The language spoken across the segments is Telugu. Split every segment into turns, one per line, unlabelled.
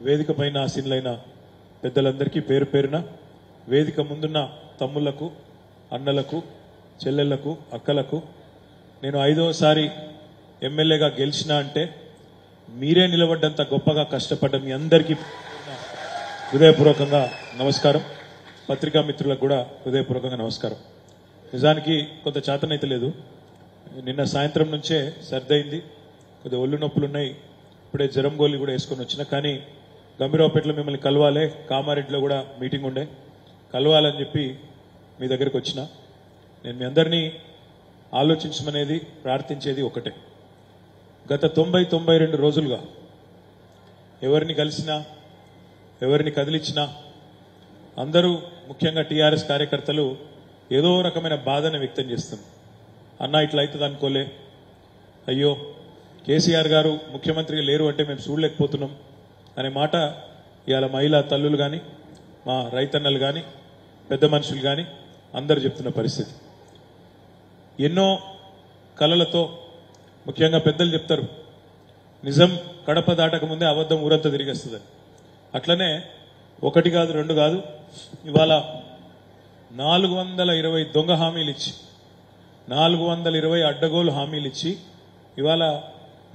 వేదిక పైన ఆసీనులైన పెద్దలందరికీ పేరు పేరున, వేదిక ముందున్న తమ్ముళ్లకు, అన్నలకు, చెల్లెళ్లకు, అక్కలకు, నేను 5వసారి ఎమ్మెల్యేగా గెలిచినా అంటే మీరే నిలబడ్డంత గొప్పగా కష్టపడ్డ మీ అందరికీ హృదయపూర్వకంగా నమస్కారం. పత్రికా మిత్రులకు కూడా హృదయపూర్వకంగా నమస్కారం. నిజానికి కొంత చేతనైతే లేదు. నిన్న సాయంత్రం నుంచే సర్దైంది, కొద్దిగా ఒళ్ళు నొప్పులున్నాయి. ఇప్పుడే జ్వరం గోళీ కూడా వేసుకొని వచ్చిన. కానీ గంభీరావుపేటలో మిమ్మల్ని కలవాలే, కామారెడ్డిలో కూడా మీటింగ్ ఉండే, కలవాలని చెప్పి మీ దగ్గరికి వచ్చిన. నేను మీ అందరినీ ఆలోచించమనేది, ప్రార్థించేది ఒకటే. గత 90-92 రోజులుగా ఎవరిని కలిసినా, ఎవరిని కదిలించినా అందరూ, ముఖ్యంగా టీఆర్ఎస్ కార్యకర్తలు ఏదో రకమైన బాధను వ్యక్తం చేస్తుంది. అన్నా ఇట్లా అవుతుంది అనుకోలే, అయ్యో కేసీఆర్ గారు ముఖ్యమంత్రిగా లేరు అంటే మేము చూడలేకపోతున్నాం అనే మాట ఇవాళ మహిళా తల్లులు కానీ, మా రైతన్నలు కానీ, పెద్ద మనుషులు కానీ అందరూ చెప్తున్న పరిస్థితి. ఎన్నో కలలతో, ముఖ్యంగా పెద్దలు చెప్తారు, నిజం కడప దాటక ముందే అబద్ధం ఊరంతా తిరిగేస్తుందని. అట్లనే 1 కాదు 2 కాదు, ఇవాళ 420 దొంగ హామీలు ఇచ్చి, 420 అడ్డగోలు హామీలు ఇచ్చి, ఇవాళ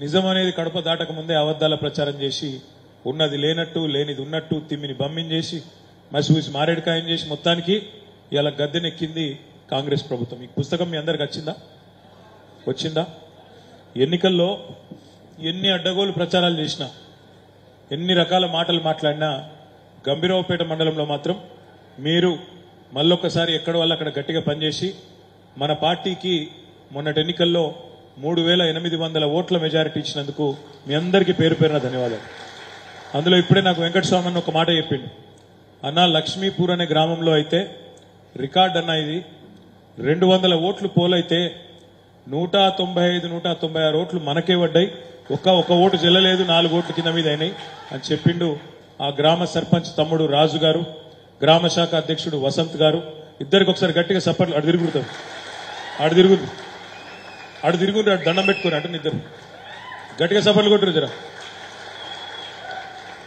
నిజం అనేది కడప దాటక ముందే అబద్దాల ప్రచారం చేసి, ఉన్నది లేనట్టు, లేనిది ఉన్నట్టు, తిమ్మిని బమ్మించేసి, మసిపూసి మారేడుకాయం చేసి, మొత్తానికి ఇవాళ గద్దెనెక్కింది కాంగ్రెస్ ప్రభుత్వం. ఈ పుస్తకం మీ అందరికి వచ్చిందా? ఎన్నికల్లో ఎన్ని అడ్డగోలు ప్రచారాలు చేసినా, ఎన్ని రకాల మాటలు మాట్లాడినా, గంభీరావుపేట మండలంలో మాత్రం మీరు మళ్ళొక్కసారి ఎక్కడ వాళ్ళు అక్కడ గట్టిగా పనిచేసి మన పార్టీకి మొన్నటి ఎన్నికల్లో 3800 ఓట్ల మెజారిటీ ఇచ్చినందుకు మీ అందరికీ పేరు పేరున ధన్యవాదాలు. అందులో ఇప్పుడే నాకు వెంకటస్వామి అన్న ఒక మాట చెప్పిండు. అన్న, లక్ష్మీపూర్ అనే గ్రామంలో అయితే రికార్డ్ అన్న, ఇది 200 ఓట్లు పోలైతే 195-196 ఓట్లు మనకే పడ్డాయి, ఒక్క ఓటు చెల్లలేదు, 4 ఓట్లు కింద మీద అయినాయి అని చెప్పిండు. ఆ గ్రామ సర్పంచ్ తమ్ముడు రాజు గారు, గ్రామ శాఖ అధ్యక్షుడు వసంత్ గారు, ఇద్దరికి ఒకసారి గట్టిగా సపోర్ట్లు. అడు తిరుగురు దండం పెట్టుకుని అంటే ఇద్దరు గట్టిగా సపోర్ట్లు కొట్టరు. జరా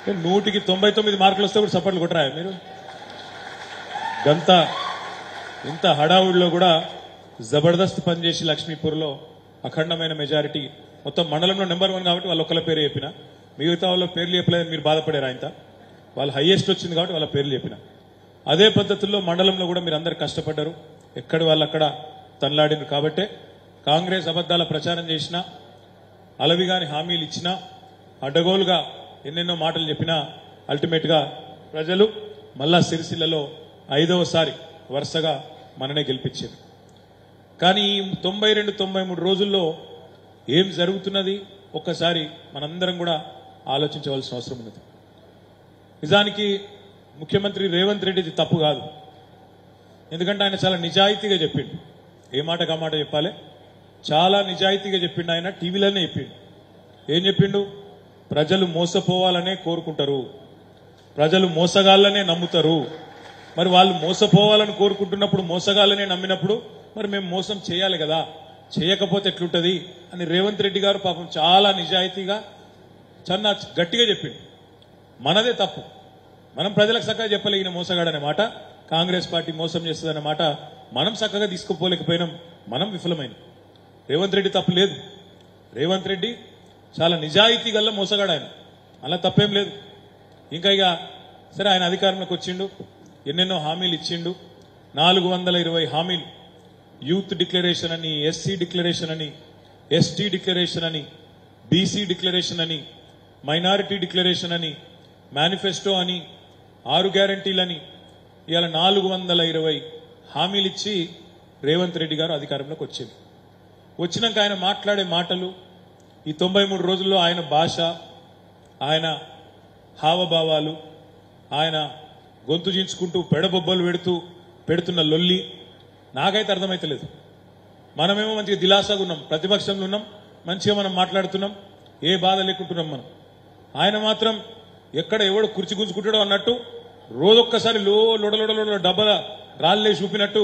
100కి 99 మార్కులు వస్తే కూడా సపోర్ట్లు కొట్టరా మీరు? ఇంత హడావుడిలో కూడా జబర్దస్త్ పనిచేసి లక్ష్మీపూర్లో అఖండమైన మెజారిటీ, మొత్తం మండలంలో నెంబర్ 1 కాబట్టి వాళ్ళ ఒక్కల పేరు చెప్పిన, మిగతా వాళ్ళ పేర్లు చెప్పలేదని మీరు బాధపడారు. ఆయన వాళ్ళు హైయెస్ట్ వచ్చింది కాబట్టి వాళ్ళ పేర్లు చెప్పిన. అదే పద్ధతుల్లో మండలంలో కూడా మీరు అందరు కష్టపడ్డారు, ఎక్కడి వాళ్ళు అక్కడ తనలాడినారు. కాబట్టే కాంగ్రెస్ అబద్దాల ప్రచారం చేసినా, అలవిగాని హామీలు ఇచ్చినా, అడ్డగోలుగా ఎన్నెన్నో మాటలు చెప్పినా, అల్టిమేట్ గా ప్రజలు మళ్ళా సిరిసిల్లలో 5వసారి వరుసగా మననే గెలిపించారు. కానీ ఈ 92-93 రోజుల్లో ఏం జరుగుతున్నది ఒక్కసారి మనందరం కూడా ఆలోచించవలసిన అవసరం ఉన్నది. నిజానికి ముఖ్యమంత్రి రేవంత్ రెడ్డిది తప్పు కాదు, ఎందుకంటే ఆయన చాలా నిజాయితీగా చెప్పిండు. ఏ మాటకు ఆ మాట చెప్పాలి, చాలా నిజాయితీగా చెప్పిండు. ఆయన టీవీలోనే చెప్పిండు. ఏం చెప్పిండు? ప్రజలు మోసపోవాలనే కోరుకుంటారు, ప్రజలు మోసగాళ్ళనే నమ్ముతారు. మరి వాళ్ళు మోసపోవాలని కోరుకుంటున్నప్పుడు, మోసగాళ్ళనే నమ్మినప్పుడు మరి మేము మోసం చేయాలి కదా, చేయకపోతే ఎట్లుంటది అని రేవంత్ రెడ్డి గారు పాపం చాలా నిజాయితీగా, చాలా గట్టిగా చెప్పిండు. మనదే తప్పు, మనం ప్రజలకు చక్కగా చెప్పలేగిన మోసగాడనే మాట, కాంగ్రెస్ పార్టీ మోసం చేస్తుందనే మాట మనం చక్కగా తీసుకుపోలేకపోయినాం, మనం విఫలమైనాం. రేవంత్ రెడ్డి తప్పు లేదు. రేవంత్ రెడ్డి చాలా నిజాయితీ గల్ల మోసగాడు, ఆయన అలా తప్పేం లేదు. ఇంకా సరే, ఆయన అధికారంలోకి వచ్చిండు, ఎన్నెన్నో హామీలు ఇచ్చిండు. 420 హామీలు, యూత్ డిక్లరేషన్ అని, ఎస్సీ డిక్లరేషన్ అని, ఎస్టీ డిక్లరేషన్ అని, బీసీ డిక్లరేషన్ అని, మైనారిటీ డిక్లరేషన్ అని, మేనిఫెస్టో అని, 6 గ్యారంటీలని, ఇవాళ 420 హామీలు ఇచ్చి రేవంత్ రెడ్డి గారు అధికారంలోకి వచ్చింది. వచ్చినాక ఆయన మాట్లాడే మాటలు, ఈ 93 రోజుల్లో ఆయన భాష, ఆయన హావభావాలు, ఆయన గొంతు చించుకుంటూ పెడబొబ్బలు పెడుతున్న లొల్లి నాకైతే అర్థమైతలేదు. మనమేమో మంచిగా దిలాసాగా ఉన్నాం, ప్రతిపక్షంలో ఉన్నాం, మంచిగా మనం మాట్లాడుతున్నాం, ఏ బాధ లేకుంటున్నాం మనం. ఆయన మాత్రం ఎక్కడ ఎవడు కుర్చీ గుంజుకుంటాడో అన్నట్టు రోజొక్కసారి లొడలొడలో డబ్బల రాళ్ళే చూపినట్టు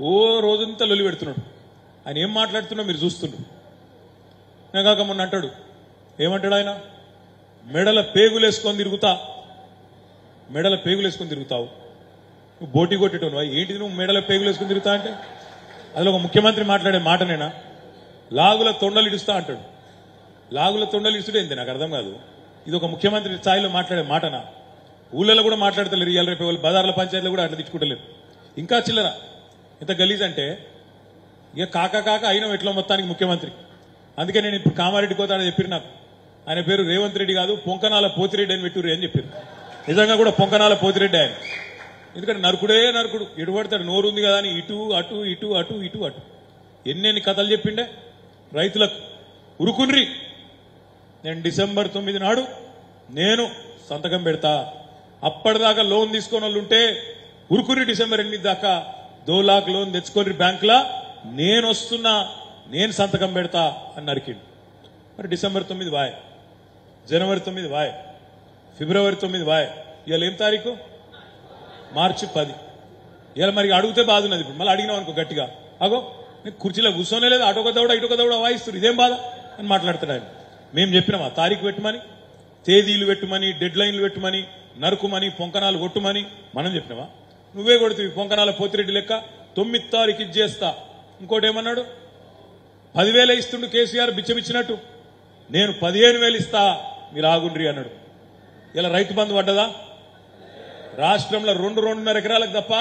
ఓ రోజంతా లొల్లి పెడుతున్నాడు. ఆయన ఏం మాట్లాడుతున్నా మీరు చూస్తున్నారు. కాక మొన్న అంటాడు, ఏమంటాడు ఆయన, మెడల పేగులేసుకొని తిరుగుతా మెడల పేగులు వేసుకుని తిరుగుతావు. నువ్వు బోటి కొట్టేటోను ఏంటిది నువ్వు మెడల పేగులు వేసుకుని తిరుగుతా అంటే? అదిలో ఒక ముఖ్యమంత్రి మాట్లాడే మాటనేనా? లాగుల తొండలు ఇడుస్తా అంటాడు. లాగుల తొండలు ఇస్తుంటే ఏంటి నాకు అర్థం కాదు. ఇది ఒక ముఖ్యమంత్రి స్థాయిలో మాట్లాడే మాటనా? ఊళ్ళలో కూడా మాట్లాడతలేరు. ఇవాళ రేపు బజార్ల పంచాయతీలో కూడా అట్లా తెచ్చుకుంటలేరు. ఇంకా చిల్లర ఎంత గలీజ్ అంటే ఇక కాక అయినా ఎట్లా మొత్తానికి ముఖ్యమంత్రి. అందుకే నేను ఇప్పుడు కామారెడ్డి కోతాడని చెప్పారు. నాకు ఆయన పేరు రేవంత్ రెడ్డి కాదు, పొంకనాల పోతిరెడ్డి అని పెట్టుర్రి అని చెప్పారు. నిజంగా కూడా పొంకనాల పోతిరెడ్డి ఆయన. ఎందుకంటే నరకుడే నరకుడు, ఎడుపడతాడు. నోరు ఉంది కదా అని ఇటు అటు ఇటు అటు ఇటు అటు ఎన్నెన్ని కథలు చెప్పిండే రైతులకు. ఉరుకున్రి, నేను డిసెంబర్ 9 నాడు నేను సంతకం పెడతా, అప్పటిదాకా లోన్ తీసుకొని వాళ్ళు ఉంటే ఉరుకుని డిసెంబర్ 8 దాకా 2 लाख లోన్ తెచ్చుకొని బ్యాంకులా నేను వస్తున్నా, నేను సంతకం పెడతా అని నరికిండు. మరి డిసెంబర్ 9 వాయ్, జనవరి 9 వాయ్, ఫిబ్రవరి 9 వాయ్, ఇవాళ ఏం తారీఖు? మార్చి 10. ఇవాళ మరి అడిగితే బాధ ఉన్నది. ఇప్పుడు మళ్ళీ అడిగినాం అనుకో గట్టిగా, అగో నీకు కుర్చీలో కూర్చోనే లేదు, అటొక దౌడ ఇటొక దౌడ వాయిస్తారు, ఇదేం బాధ అని మాట్లాడతాడు ఆయన. మేము చెప్పినామా తారీఖు పెట్టుమని, తేదీలు పెట్టుమని, డెడ్ లైన్లు పెట్టుమని, నరుకుమని, పొంకనాలు కొట్టుమని మనం చెప్పినామా? నువ్వే కొడుతుంది పొంకనాల పోతిరెడ్డి లెక్క. 9 తారీఖు ఇచ్చేస్తా. ఇంకోటి ఏమన్నాడు? 10,000 ఇస్తుండు కేసీఆర్ బిచ్చమిచ్చినట్టు, నేను 15,000 ఇస్తా, మీరు ఆగుండ్రి అన్నాడు. ఇలా రైతు బంధు పడ్డదా? రాష్ట్రంలో 2-2.5 ఎకరాలకు తప్ప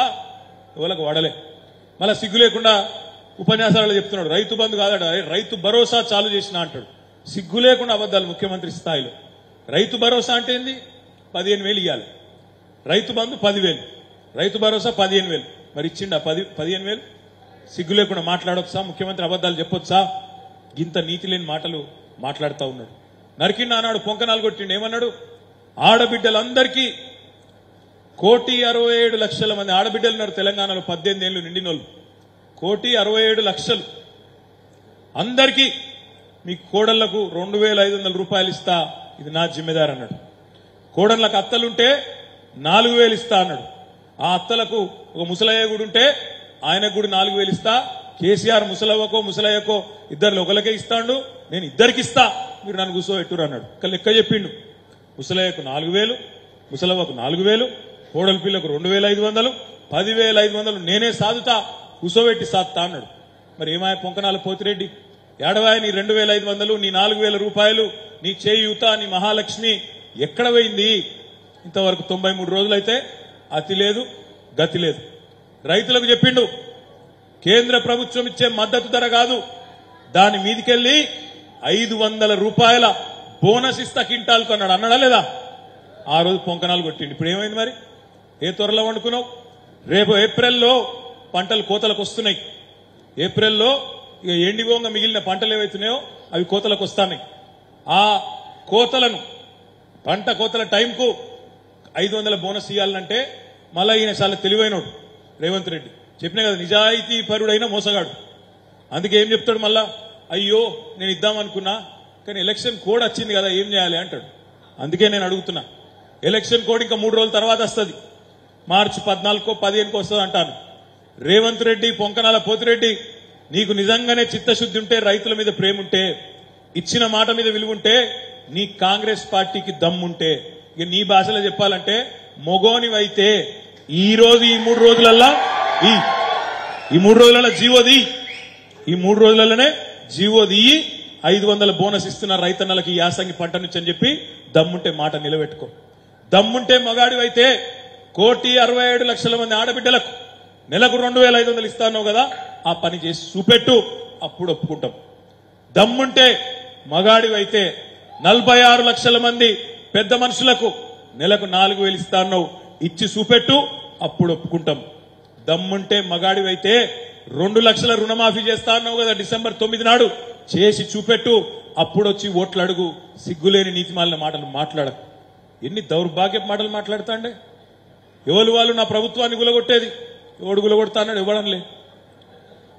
ఎవరికి వడలే. మళ్ళా సిగ్గు లేకుండా ఉపన్యాసాలలో చెప్తున్నాడు రైతు బంధు కాదట, రైతు భరోసా చాలు చేసిన అంటాడు. సిగ్గు లేకుండా అబద్దాలు ముఖ్యమంత్రి స్థాయిలో. రైతు భరోసా అంటే ఏంది? 15,000 ఇవ్వాలి. రైతు బంధు 10,000, రైతు భరోసా 15,000. మరి ఇచ్చిండా 15,000? సిగ్గు లేకుండా మాట్లాడొచ్చా ముఖ్యమంత్రి? అబద్దాలు చెప్పొచ్చా? ఇంత నీతి లేని మాటలు మాట్లాడుతూ ఉన్నాడు. నరికిండా అన్నాడు, పొంకనాలు కొట్టిండు. ఏమన్నాడు? ఆడబిడ్డలందరికీ 1,67,00,000 మంది ఆడబిడ్డలు ఉన్నారు తెలంగాణలో, 18 ఏళ్లు నిండినోళ్ళు. 1,67,00,000 అందరికీ మీ కోడళ్లకు 2,500 రూపాయలు ఇస్తా, ఇది నా జిమ్మెదారు అన్నాడు. కోడళ్లకు అత్తలుంటే 4,000 ఇస్తా అన్నాడు. ఆ అత్తలకు ఒక ముసలయ్య కూడా ఉంటే ఆయనకు కూడా 4,000 ఇస్తా. కేసీఆర్ ముసలవ్వకో ముసలయ్యకో ఇద్దరు ఒకరికే ఇస్తాడు, నేను ఇద్దరికి ఇస్తా, మీరు నన్ను కూర్చోబెట్టురు అన్నాడు. లెక్క చెప్పిండు. ముసలయ్యకు 4,000, ముసలవ్వకు 4,000, కోడల పిల్లకు 2,500, 10,500 నేనే సాదుతా, కూర్చోబెట్టి సాదుతా అన్నాడు. మరి ఏమాయ పొంకనాల పోతిరెడ్డి? ఏడవాయ నీ 2,500, నీ 4,000 రూపాయలు, నీ చేయూత, నీ మహాలక్ష్మి ఎక్కడ పోయింది? ఇంతవరకు 93 రోజులైతే అతి లేదు గతి లేదు. రైతులకు చెప్పిండు, కేంద్ర ప్రభుత్వం ఇచ్చే మద్దతు ధర కాదు, దాని మీదికెళ్లి 500 రూపాయల బోనస్ ఇస్తా కింటాల్కు అన్నాడు. అన్నాడా లేదా? ఆ రోజు పొంకనాలు కొట్టిండు. ఇప్పుడు ఏమైంది మరి? ఏ త్వరలో వండుకున్నావు? రేపు ఏప్రిల్లో పంటలు కోతలకు వస్తున్నాయి. ఏప్రిల్లో ఇక ఎండిపోగా మిగిలిన పంటలు ఏవైతున్నాయో అవి కోతలకు వస్తున్నాయి. ఆ కోతలను, పంట కోతల టైంకు 500 బోనస్ ఇవ్వాలంటే మళ్ళా ఈయన చాలా తెలివైనోడు రేవంత్ రెడ్డి. చెప్పినా కదా, నిజాయితీ పరుడైన మోసగాడు. అందుకే ఏం చెప్తాడు మళ్ళా? అయ్యో నేను ఇద్దామనుకున్నా కానీ ఎలక్షన్ కోడ్ వచ్చింది కదా, ఏం చేయాలి అంటాడు. అందుకే నేను అడుగుతున్నా, ఎలక్షన్ కోడ్ ఇంకా 3 రోజుల తర్వాత వస్తుంది. మార్చి 14కో 15కో వస్తుంది అంటాను. రేవంత్ రెడ్డి, పొంకనాల పోతిరెడ్డి, నీకు నిజంగానే చిత్తశుద్ధి ఉంటే, రైతుల మీద ప్రేమ ఉంటే, ఇచ్చిన మాట మీద విలువ ఉంటే, నీ కాంగ్రెస్ పార్టీకి దమ్ముంటే, ఇక నీ భాషలో చెప్పాలంటే మొగోనివైతే ఈ రోజు ఈ 3 రోజులల్లా ఈ 3 రోజులలో జీవోది, ఈ 3 రోజులలోనే జీవోది 500 బోనస్ ఇస్తున్న రైతన్నలకి యాసంగి పంట నుంచి అని చెప్పి దమ్ముంటే మాట నిలబెట్టుకో. దమ్ముంటే మగాడివైతే 1,67,00,000 మంది ఆడబిడ్డలకు నెలకు 2,500 ఇస్తాను కదా, ఆ పని చేసి చూపెట్టు, అప్పుడు ఒప్పుకుంటాం. దమ్ముంటే మగాడివైతే 46 లక్షల మంది పెద్ద మనుషులకు నెలకు 4,000 ఇస్తాను, ఇచ్చి చూపెట్టు, అప్పుడు ఒప్పుకుంటాం. దమ్ముంటే మగాడివైతే 2 లక్షల రుణమాఫీ చేస్తా అన్నావు కదా డిసెంబర్ 9 నాడు, చేసి చూపెట్టు, అప్పుడు వచ్చి ఓట్లు అడుగు. సిగ్గులేని నీతిమాలిన మాటలు మాట్లాడకు. ఎన్ని దౌర్భాగ్యపు మాటలు మాట్లాడుతాండే. ఎవరు వాళ్ళు నా ప్రభుత్వాన్ని గులగొట్టేది? ఎవడు గులగొడతా అన్నాడు? ఇవ్వడంలే.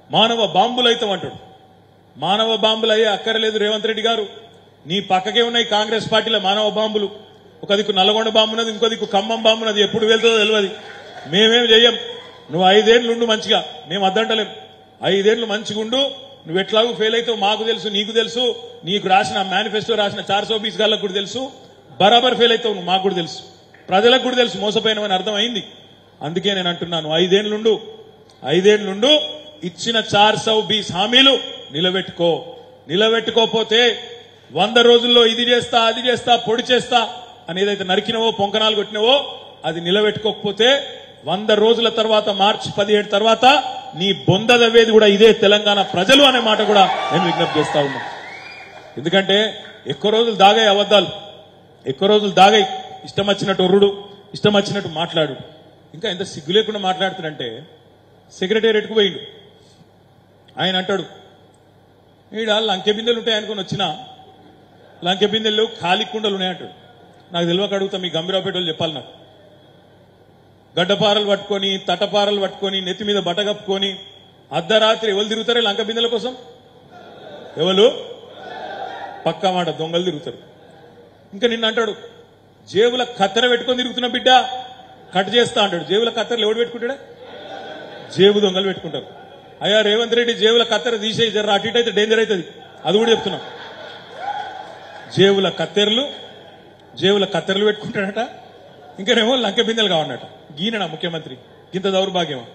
మానవ బాంబులు అవుతామంటాడు. మానవ బాంబులు అయ్యే అక్కర్లేదు రేవంత్ రెడ్డి గారు. నీ పక్కకే ఉన్నాయి కాంగ్రెస్ పార్టీలో మానవ బాంబులు. ఒక దిక్కు నల్లగొండ బాంబు ఉన్నది, ఇంకో దిక్కు ఖమ్మం బాంబు ఉన్నది. ఎప్పుడు వెళ్తుందో తెలియదు. మేమేం చెయ్యం. నువ్వు 5 ఏళ్ళు ఉండు మంచిగా, మేము అద్దంటలేం. 5 ఏళ్ళు మంచిగా ఉండు. నువ్వు ఎట్లాగూ ఫెయిల్ అవుతావు మాకు తెలుసు, నీకు తెలుసు. నీకు రాసిన మేనిఫెస్టో రాసిన 420 గాళ్ళకు కూడా తెలుసు. బరాబర్ ఫెయిల్ అవుతావు నువ్వు, మాకు కూడా తెలుసు. ప్రజలకు కూడా తెలుసు మోసపోయినవని అర్థమైంది. అందుకే నేను అంటున్నాను, 5 ఏళ్లుండు ఇచ్చిన 420 హామీలు నిలబెట్టుకోపోతే 100 రోజుల్లో ఇది చేస్తా అది చేస్తా పొడి చేస్తా అని ఏదైతే నరికినవో పొంకనాలు కొట్టినవో అది నిలబెట్టుకోకపోతే 100 రోజుల తర్వాత మార్చి 17 తర్వాత నీ బొందదవేది కూడా ఇదే తెలంగాణ ప్రజలు అనే మాట కూడా నేను విజ్ఞప్తి చేస్తా ఉన్నా. ఎందుకంటే ఎక్కువ రోజులు దాగాయి అబద్దాలు, ఎక్కువ రోజులు దాగాయి ఇష్టం వచ్చినట్టు ఒర్రుడు, ఇష్టం వచ్చినట్టు మాట్లాడు. ఇంకా ఎంత సిగ్గు లేకుండా మాట్లాడుతున్నంటే సెక్రటేరియట్కు పోయిండు. ఆయన అంటాడు, ఈడ లంకె బిందెలు ఉంటాయి అనుకుని వచ్చినా లంకె బిందెలు ఖాళీ కుండలు ఉన్నాయంటాడు. నాకు తెలియక అడుగుతా, మీ గంభీరావుపేట వాళ్ళు చెప్పాలి నాకు. గడ్డపారలు పట్టుకొని తటపారలు పట్టుకొని నెత్తి మీద బట్ట కప్పుకొని అర్ధరాత్రి ఎవరు తిరుగుతారే లంక బిందెల కోసం? ఎవరు? పక్కా మాట, దొంగలు తిరుగుతారు. ఇంకా నిన్న అంటాడు, జేబుల కత్తెర పెట్టుకొని తిరుగుతున్న బిడ్డ కట్ చేస్తా అంటాడు. జేబుల కత్తెరలు ఎవడు పెట్టుకుంటాడా? జేబు దొంగలు పెట్టుకుంటారు. అయ్యా రేవంత్ రెడ్డి, జేబుల కత్తెర తీసేయి, జర అటు ఇటు అయితే డేంజర్ అవుతుంది. అది కూడా చెప్తున్నా. జేబుల కత్తెరలు పెట్టుకుంటాడట, ఇంకానేమో లంకె బిందెలు కావన్నట. గీనడా ముఖ్యమంత్రి? ఇంత దౌర్భాగ్యమా?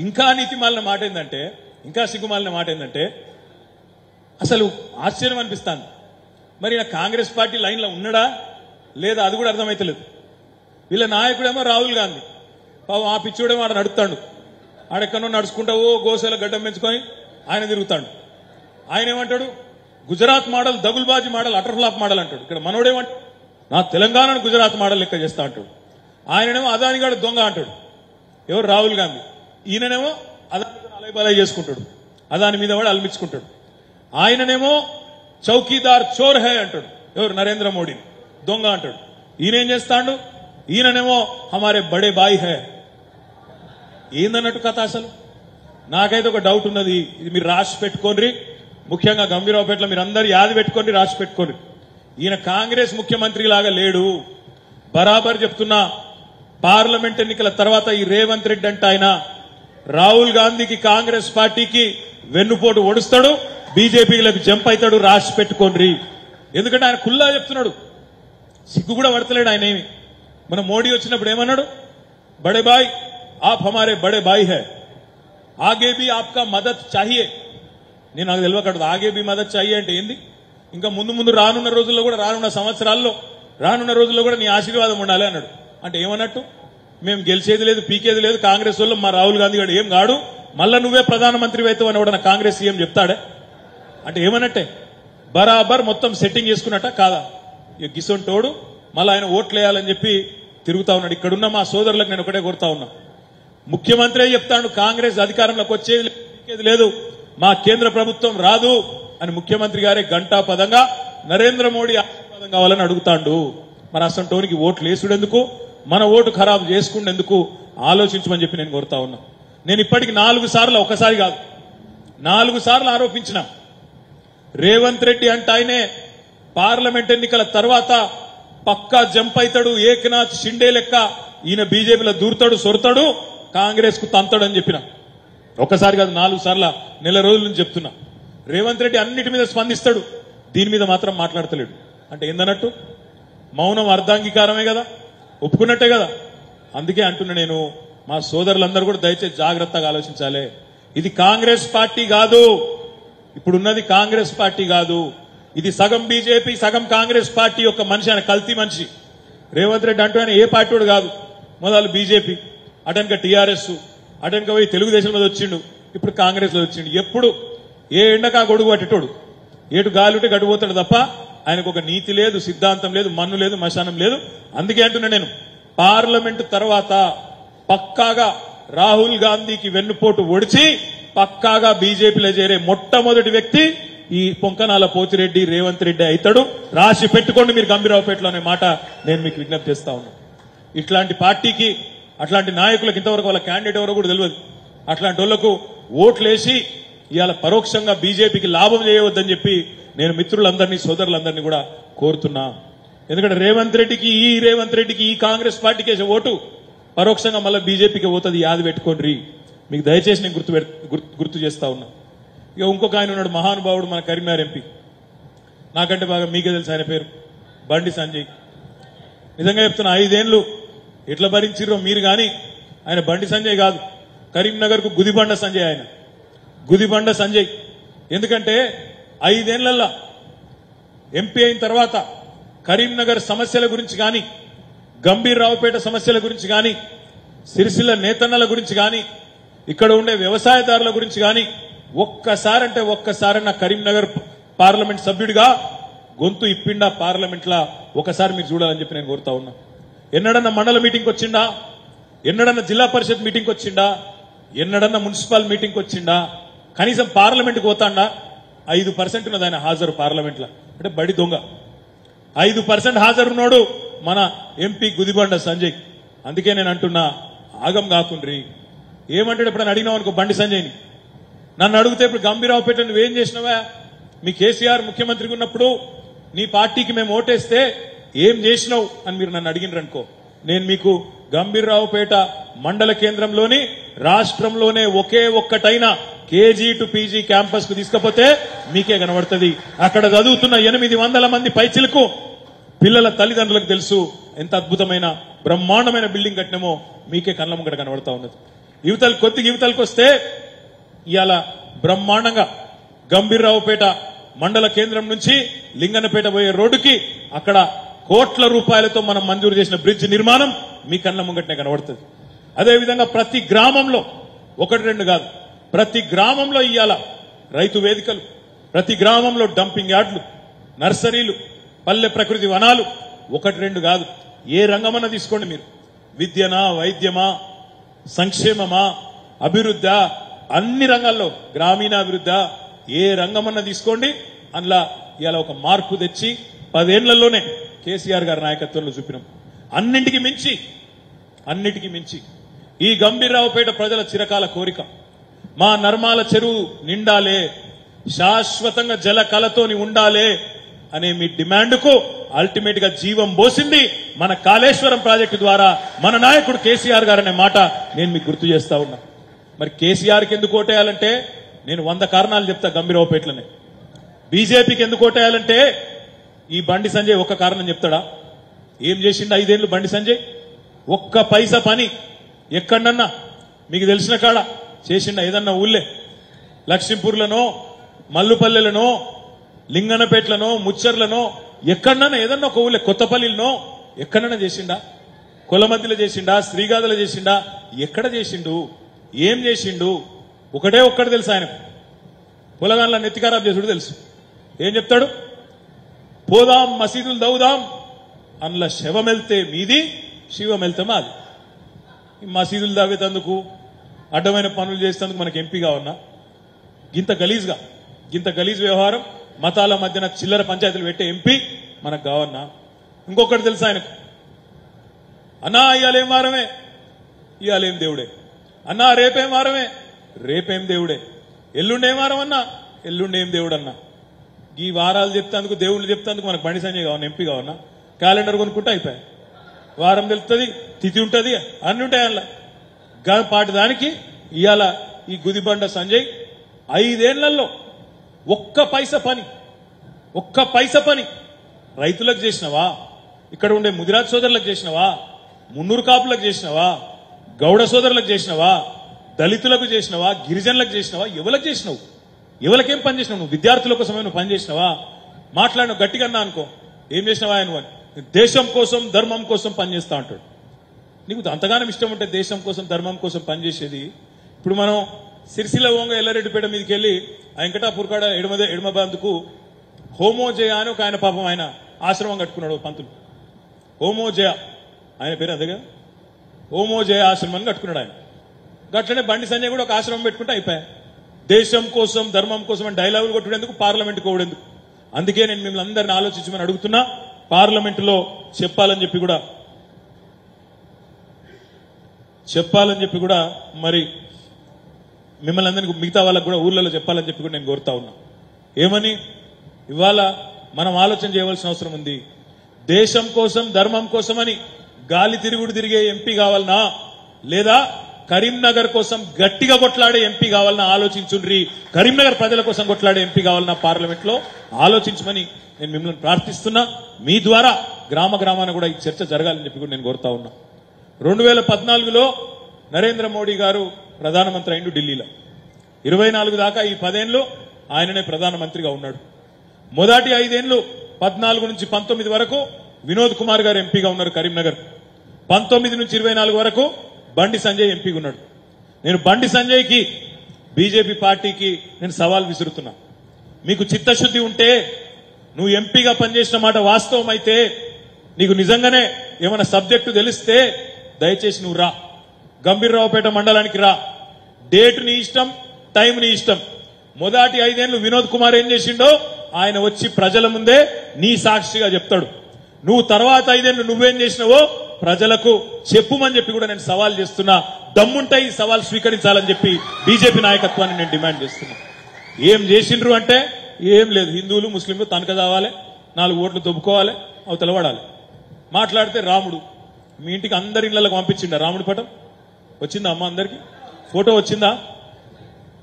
ఇంకా నీతిమాలిన మాట ఏంటంటే, ఇంకా సిగ్గుమాలిన మాట ఏంటంటే, అసలు ఆశ్చర్యం అనిపిస్తాను. మరి కాంగ్రెస్ పార్టీ లైన్లో ఉన్నాడా లేదా అది కూడా అర్థమైతలేదు. వీళ్ళ నాయకుడేమో రాహుల్ గాంధీ, పాపం ఆ పిచ్చోడేమో ఆడ నడుస్తాడు. ఆడెక్కడో నడుచుకుంటా ఓ గోసేల గడ్డం పెంచుకొని ఆయన తిరుగుతాడు. ఆయన ఏమంటాడు, గుజరాత్ మోడల్, దగుల్బాజీ మోడల్, అటర్ ఫ్లాప్ మోడల్ అంటాడు. ఇక్కడ మనోడేమంటాడు, నా తెలంగాణను గుజరాత్ మోడల్ లెక్క చేస్తా అంటాడు. ఆయననేమో అదానిగాడు దొంగ అంటాడు. ఎవరు? రాహుల్ గాంధీ. ఈయననేమో అదానితో అలైబలై చేసుకుంటాడు, అదాని మీద వాడు అల్మించుకుంటాడు. ఆయననేమో చౌకీదార్ చోర్ హై అంటాడు. ఎవరు? నరేంద్ర మోడీ దొంగ అంటాడు. ఈయనేం చేస్తాడు? ఈయననేమో హమారే బడే బాయ్ హై. ఏందన్నట్టు కథ అసలు? నాకైతే ఒక డౌట్ ఉన్నది, ఇది మీరు రాసి పెట్టుకోండి. ముఖ్యంగా గంభీరావుపేటలో మీరు అందరు యాది పెట్టుకోండి, రాసి పెట్టుకోండి. ఈయన కాంగ్రెస్ ముఖ్యమంత్రి లాగా లేడు. బరాబర్ చెప్తున్నా, పార్లమెంట్ ఎన్నికల తర్వాత ఈ రేవంత్ రెడ్డి అంటే ఆయన రాహుల్ గాంధీకి, కాంగ్రెస్ పార్టీకి వెన్నుపోటు ఒడుస్తాడు, బీజేపీలకు జంప్ అవుతాడు. రాసి పెట్టుకోండి. ఎందుకంటే ఆయన ఖుల్లా చెప్తున్నాడు, సిగ్గు కూడా పడతలేడు ఆయన. ఏమి మన మోడీ వచ్చినప్పుడు ఏమన్నాడు? బడే బాయ్ ఆప్ హమారే బడే బాయ్ హై, ఆగే భీ ఆప్కా మదద్ చాహియే. నేను నాకు తెలియకూడదు ఆగే భీ మదద్ చాహియే అంటే ఏంది. ఇంకా ముందు రానున్న రోజుల్లో కూడా, రానున్న రోజుల్లో కూడా నీ ఆశీర్వాదం ఉండాలి అన్నాడు. అంటే ఏమన్నట్టు? మేము గెలిచేది లేదు, పీకేది లేదు, కాంగ్రెస్ వాళ్ళు మా రాహుల్ గాంధీ గారు ఏం కాడు, మళ్ళా నువ్వే ప్రధానమంత్రి అవుతావు అని కూడా కాంగ్రెస్ సీఎం చెప్తాడే. అంటే ఏమన్నట్టే? బరాబర్ మొత్తం సెట్టింగ్ చేసుకున్నట్ట కాదా? ఇక గిసొంటోడు మళ్ళీ ఆయన ఓట్లు వేయాలని చెప్పి తిరుగుతా ఉన్నాడు. ఇక్కడున్న మా సోదరులకు నేను ఒకటే కోరుతా ఉన్నా, ముఖ్యమంత్రి చెప్తాడు కాంగ్రెస్ అధికారంలోకి వచ్చేది లేదు, మా కేంద్ర ప్రభుత్వం రాదు అని ముఖ్యమంత్రి గారే ఘంటాపదంగా నరేంద్ర మోడీ ఆశీర్వాదం కావాలని అడుగుతాడు. మరి అసంటోనికి ఓట్లు వేసుడెందుకు, మన ఓటు ఖరాబు చేసుకుండేందుకు ఆలోచించమని చెప్పి నేను కోరుతా ఉన్నా. నేను ఇప్పటికి 4 సార్లు, ఒకసారి కాదు 4 సార్లు ఆరోపించిన, రేవంత్ రెడ్డి అంటే ఆయనే పార్లమెంట్ ఎన్నికల తర్వాత పక్కా జంప్ అవుతాడు, ఏకనాథ్ షిండే లెక్క ఈయన బీజేపీలో దూరుతాడు, సొరతాడు, కాంగ్రెస్ కు తంతాడు అని చెప్పిన. ఒకసారి కాదు 4 సార్ల నెల రోజుల నుంచి చెప్తున్నా. రేవంత్ రెడ్డి అన్నిటి మీద స్పందిస్తాడు, దీని మీద మాత్రం మాట్లాడతలేడు. అంటే ఏందన్నట్టు? మౌనం అర్ధాంగీకారమే కదా, ఒప్పుకున్నట్టే కదా. అందుకే అంటున్నా నేను, మా సోదరులందరూ కూడా దయచేసి జాగ్రత్తగా ఆలోచించాలి. ఇది కాంగ్రెస్ పార్టీ కాదు, ఇప్పుడున్నది కాంగ్రెస్ పార్టీ కాదు. ఇది సగం బీజేపీ సగం కాంగ్రెస్ పార్టీ యొక్క మనిషి, ఆయన కల్తీ మనిషి. రేవంత్ రెడ్డి అంటూ ఆయన ఏ పార్టీ వాడు కాదు. మొదలు బీజేపీ, అటెనక టీఆర్ఎస్, అటెనక పోయి తెలుగుదేశం మీద వచ్చిండు, ఇప్పుడు కాంగ్రెస్ లో వచ్చిండు. ఎప్పుడు ఏ ఎండకా గొడుగు పట్టేటోడు, ఏటు గాలింటే గడిపోతాడు తప్ప ఆయనకు ఒక నీతి లేదు, సిద్ధాంతం లేదు, మన్ను లేదు, మశానం లేదు. అందుకే అంటున్నా నేను, పార్లమెంటు తర్వాత పక్కాగా రాహుల్ గాంధీకి వెన్నుపోటు ఒడిచి పక్కాగా బీజేపీలో చేరే మొట్టమొదటి వ్యక్తి ఈ పొంకనాల పోతిరెడ్డి రేవంత్ రెడ్డి అవుతాడు. రాసి పెట్టుకోండి మీరు గంభీరావుపేటలో అనే మాట నేను మీకు విజ్ఞప్తి చేస్తా ఉన్నా. ఇట్లాంటి పార్టీకి, అట్లాంటి నాయకులకు ఇంతవరకు వాళ్ళ క్యాండిడేట్ ఎవరో కూడా తెలియదు. అట్లాంటి వాళ్లకు ఓట్లేసి ఇవాళ పరోక్షంగా బీజేపీకి లాభం చేయవద్దని చెప్పి నేను మిత్రులందరినీ, సోదరులందరినీ కూడా కోరుతున్నా. ఎందుకంటే రేవంత్ రెడ్డికి ఈ కాంగ్రెస్ పార్టీకి వేసే ఓటు పరోక్షంగా మళ్ళీ బీజేపీకి పోతుంది. యాది పెట్టుకోండి. మీకు దయచేసి నేను గుర్తు చేస్తా ఉన్నా. ఇక ఇంకొక ఆయన ఉన్నాడు, మహానుభావుడు, మన కరీంనగర్ ఎంపీ, నాకంటే బాగా మీకే తెలుసు ఆయన పేరు, బండి సంజయ్. నిజంగా చెప్తున్నా, 5 ఏళ్లు ఎట్లా భరించిర్రో మీరు గాని ఆయన బండి సంజయ్ కాదు, కరీంనగర్ కు గుదిబండ సంజయ్. ఆయన గుదిబండ సంజయ్. ఎందుకంటే 5 ఏళ్లలో ఎంపీ అయిన తర్వాత కరీంనగర్ సమస్యల గురించి గాని, గంభీర్రావుపేట సమస్యల గురించి గాని, సిరిసిల్ల నేతన్నల గురించి గాని, ఇక్కడ ఉండే వ్యవసాయదారుల గురించి గాని ఒక్కసారన్నా కరీంనగర్ పార్లమెంట్ సభ్యుడిగా గొంతు ఇప్పిండా పార్లమెంట్ లా ఒకసారి మీరు చూడాలని చెప్పి నేను కోరుతా ఉన్నా. ఎన్నడన్నా మండల మీటింగ్ వచ్చిండా? ఎన్నడన్నా జిల్లా పరిషత్ మీటింగ్ వచ్చిండా? ఎన్నడన్నా మున్సిపల్ మీటింగ్ వచ్చిండా? కనీసం పార్లమెంట్కి పోతాండా? 5% ఉన్నది ఆయన హాజరు పార్లమెంట్ లా. అంటే బడి దొంగ. 5% హాజరున్నాడు మన ఎంపీ గుదిబండ సంజయ్. అందుకే నేను అంటున్నా, ఆగం కాకుండ్రి. ఏమంటాడు ఎప్పుడైనా అడిగినావు అనుకో బండి సంజయ్ని, నన్ను అడిగితే ఇప్పుడు గంభీరావుపేట నువ్వేం చేసినావా, మీ కేసీఆర్ ముఖ్యమంత్రిగా ఉన్నప్పుడు నీ పార్టీకి మేము ఓటేస్తే ఏం చేసినావు అని మీరు నన్ను అడిగినరనుకో, నేను మీకు గంభీర్రావుపేట మండల కేంద్రంలోని రాష్ట్రంలోనే ఒకే ఒక్కటైన కేజీ టు పీజీ క్యాంపస్ కు తీసుకపోతే మీకే కనబడుతుంది. అక్కడ చదువుతున్న 800 మంది పైచిలకు పిల్లల తల్లిదండ్రులకు తెలుసు ఎంత అద్భుతమైన బ్రహ్మాండమైన బిల్డింగ్ కట్టినామో మీకే కళ్ళ ముంగట కనబడతా ఉన్నది. యువతలకు వస్తే ఇవాళ బ్రహ్మాండంగా గంభీర్రావుపేట మండల కేంద్రం నుంచి లింగన్నపేట పోయే రోడ్డుకి అక్కడ కోట్ల రూపాయలతో మనం మంజూరు చేసిన బ్రిడ్జ్ నిర్మాణం మీ కళ్ళ ముంగటనే కనబడుతుంది. అదేవిధంగా ప్రతి గ్రామంలో 1-2 కాదు, ప్రతి గ్రామంలో ఇవాళ రైతు వేదికలు, ప్రతి గ్రామంలో డంపింగ్ యార్డులు, నర్సరీలు, పల్లె ప్రకృతి వనాలు 1-2 కాదు. ఏ రంగమన్నా తీసుకోండి మీరు, విద్యనా, వైద్యమా, సంక్షేమమా, అభివృద్ధి, అన్ని రంగాల్లో గ్రామీణాభివృద్ధి, ఏ రంగమన్నా తీసుకోండి. అందులో ఇవాళ ఒక మార్పు తెచ్చి 10 ఏళ్లలోనే కేసీఆర్ గారి నాయకత్వంలో చూపినాం. అన్నిటికీ మించి ఈ గంభీర్రావుపేట ప్రజల చిరకాల కోరిక, మా నర్మాల చెరువు నిండాలే, శాశ్వతంగా జల కళతోని ఉండాలే అనే మీ డిమాండ్కు అల్టిమేట్ గా జీవం పోసింది మన కాళేశ్వరం ప్రాజెక్టు ద్వారా మన నాయకుడు కేసీఆర్ గారు అనే మాట నేను మీకు గుర్తు చేస్తా ఉన్నా. మరి కేసీఆర్కి ఎందుకు ఓటేయాలంటే నేను 100 కారణాలు చెప్తా. గంభీరావుపేటలోనే బీజేపీకి ఎందుకు ఓటేయాలంటే ఈ బండి సంజయ్ ఒక్క కారణం చెప్తాడా? ఏం చేసిండు 5 ఏళ్లు బండి సంజయ్? ఒక్క పైసా పని ఎక్కడన్నా మీకు తెలిసిన కాడ చేసిండ? ఏదన్నా ఊళ్ళే లక్ష్మీపూర్లనో, మల్లుపల్లెలనో, లింగనపేట్లనో, ముచ్చర్లనో, ఎక్కడన్నా ఏదన్నా ఒక ఊళ్ళే, కొత్తపల్లిలో ఎక్కడన్నా చేసిండా? కొలమద్దిలో చేసిండా? శ్రీగాదలో చేసిండా? ఎక్కడ చేసిండు? ఏం చేసిండు? ఒక్కటి తెలుసు ఆయన, పొలగాన్ల నెత్తికారాబ్ చేసుడు తెలుసు. ఏం చెప్తాడు? పోదాం మసీదులు దౌదాం, అందులో శవమెళ్తే మీది, శివమెళ్తే మాది. ఈ మసీదులు దావేతందుకు, అడ్డమైన పనులు చేసేందుకు మనకి ఎంపీ కావన్నా? గింత గలీజ్ వ్యవహారం, మతాల మధ్యన చిల్లర పంచాయతీలు పెట్టే ఎంపీ మనకు కావన్నా? ఇంకొకటి తెలుసు ఆయనకు, అన్నా ఇవాళేం వారమే, ఇవాళేం దేవుడే, అన్నా రేపేం వారమే, రేపేం దేవుడే, ఎల్లుండేం వారం అన్నా, ఎల్లుండేం దేవుడు అన్నా. ఈ వారాలు చెప్తాందుకు, దేవుళ్ళు చెప్తాందుకు మనకు బండి సంజయ్ కావన్నా, ఎంపీ కావన్నా? క్యాలెండర్ కొనుక్కుంటే అయిపోయాయి, వారం తెలుస్తుంది, తిథి ఉంటుంది, అన్ని ఉంటాయి అందులో. పాటి దానికి ఇవాళ ఈ గుదిబండ సంజయ్ 5 ఏళ్లలో ఒక్క పైస పని రైతులకు చేసినవా? ఇక్కడ ఉండే ముదిరాజ్ సోదరులకు చేసినవా? మున్నూరు కాపులకు చేసినవా? గౌడ సోదరులకు చేసినవా? దళితులకు చేసినవా? గిరిజనులకు చేసినవా? ఎవరికి చేసినావు? ఎవరికేం పని చేసినావు? నువ్వు విద్యార్థుల కోసమే నువ్వు పని చేసినవా? మాట్లాడిన గట్టిగా అన్నా అనుకో, ఏం చేసినవా నువ్వు? దేశం కోసం ధర్మం కోసం పనిచేస్తా అంటాడు. నీకు అంతగానం ఇష్టం ఉంటే దేశం కోసం ధర్మం కోసం పనిచేసేది. ఇప్పుడు మనం సిరిసిల్ల ఓంగ ఎల్లారెడ్డిపేట మీదకి వెళ్ళి వెంకటాపూర్ కాడ ఎడమ బందుకు హోమోజయ అని ఒక ఆయన పాపం ఆయన ఆశ్రమం కట్టుకున్నాడు పంతులు. హోమోజయ ఆయన పేరు అదేగా, హోమోజయ ఆశ్రమాన్ని కట్టుకున్నాడు ఆయన. గట్లనే బండి సంజయ్ కూడా ఒక ఆశ్రమం పెట్టుకుంటే అయిపోయా. దేశం కోసం ధర్మం కోసం అని డైలాగులు కొట్టుడేందుకు, పార్లమెంట్ కోవడేందుకు? అందుకే నేను మిమ్మల్ని అందరిని ఆలోచించమని అడుగుతున్నా. పార్లమెంటులో చెప్పాలని చెప్పి కూడా మరి మిమ్మల్ని అందరికీ, మిగతా వాళ్ళకు కూడా ఊర్లలో చెప్పాలని చెప్పి కూడా నేను కోరుతా ఉన్నా. ఏమని? ఇవాళ మనం ఆలోచన చేయవలసిన అవసరం ఉంది. దేశం కోసం ధర్మం కోసమని గాలి తిరిగే ఎంపీ కావాలనా, లేదా కరీంనగర్ కోసం గట్టిగా కొట్లాడే ఎంపీ కావాలన్నా ఆలోచించుండ్రి. కరీంనగర్ ప్రజల కోసం కొట్లాడే ఎంపీ కావాలన్నా పార్లమెంట్ లో ఆలోచించమని నేను మిమ్మల్ని ప్రార్థిస్తున్నా. మీ ద్వారా గ్రామాన కూడా ఈ చర్చ జరగాలని చెప్పి కూడా నేను కోరుతా ఉన్నా. 2014లో నరేంద్ర మోడీ గారు ప్రధానమంత్రి అయిండు ఢిల్లీలో. 24 దాకా ఈ 10 ఏళ్లు ఆయననే ప్రధానమంత్రిగా ఉన్నాడు. మొదటి 5 ఏళ్లు 14 నుంచి 19 వరకు వినోద్ కుమార్ గారు ఎంపీగా ఉన్నారు కరీంనగర్. 19 నుంచి 24 వరకు బండి సంజయ్ ఎంపీగా ఉన్నాడు. నేను బండి సంజయ్కి బీజేపీ పార్టీకి నేను సవాల్ విసురుతున్నా. మీకు చిత్తశుద్ధి ఉంటే, నువ్వు ఎంపీగా పనిచేసిన మాట వాస్తవం అయితే, నీకు నిజంగానే ఏమైనా సబ్జెక్టు తెలిస్తే దయచేసి నువ్వు రా, గంభీరరావుపేట మండలానికి రా. డేట్ నీ ఇష్టం, టైం నీ ఇష్టం. మొదటి 5 ఏళ్లు వినోద్ కుమార్ ఏం చేసిండో ఆయన వచ్చి ప్రజల ముందే నీ సాక్షిగా చెప్తాడు. నువ్వు తర్వాత 5 ఏళ్లు నువ్వేం చేసినావో ప్రజలకు చెప్పుమని చెప్పి కూడా నేను సవాల్ చేస్తున్నా. దమ్ముంటే ఈ సవాల్ స్వీకరించాలని చెప్పి బీజేపీ నాయకత్వాన్ని నేను డిమాండ్ చేస్తున్నా. ఏం చేసిండ్రు అంటే ఏం లేదు, హిందువులు ముస్లింలు తనక కావాలి, 4 ఓట్లు దొబ్బుకోవాలి, అవతల పడాలి. మాట్లాడితే రాముడు మీ ఇంటికి అందరి ఇళ్లకు పంపించిండా? రాముడి పటం వచ్చిందా అమ్మ? అందరికి ఫోటో వచ్చిందా?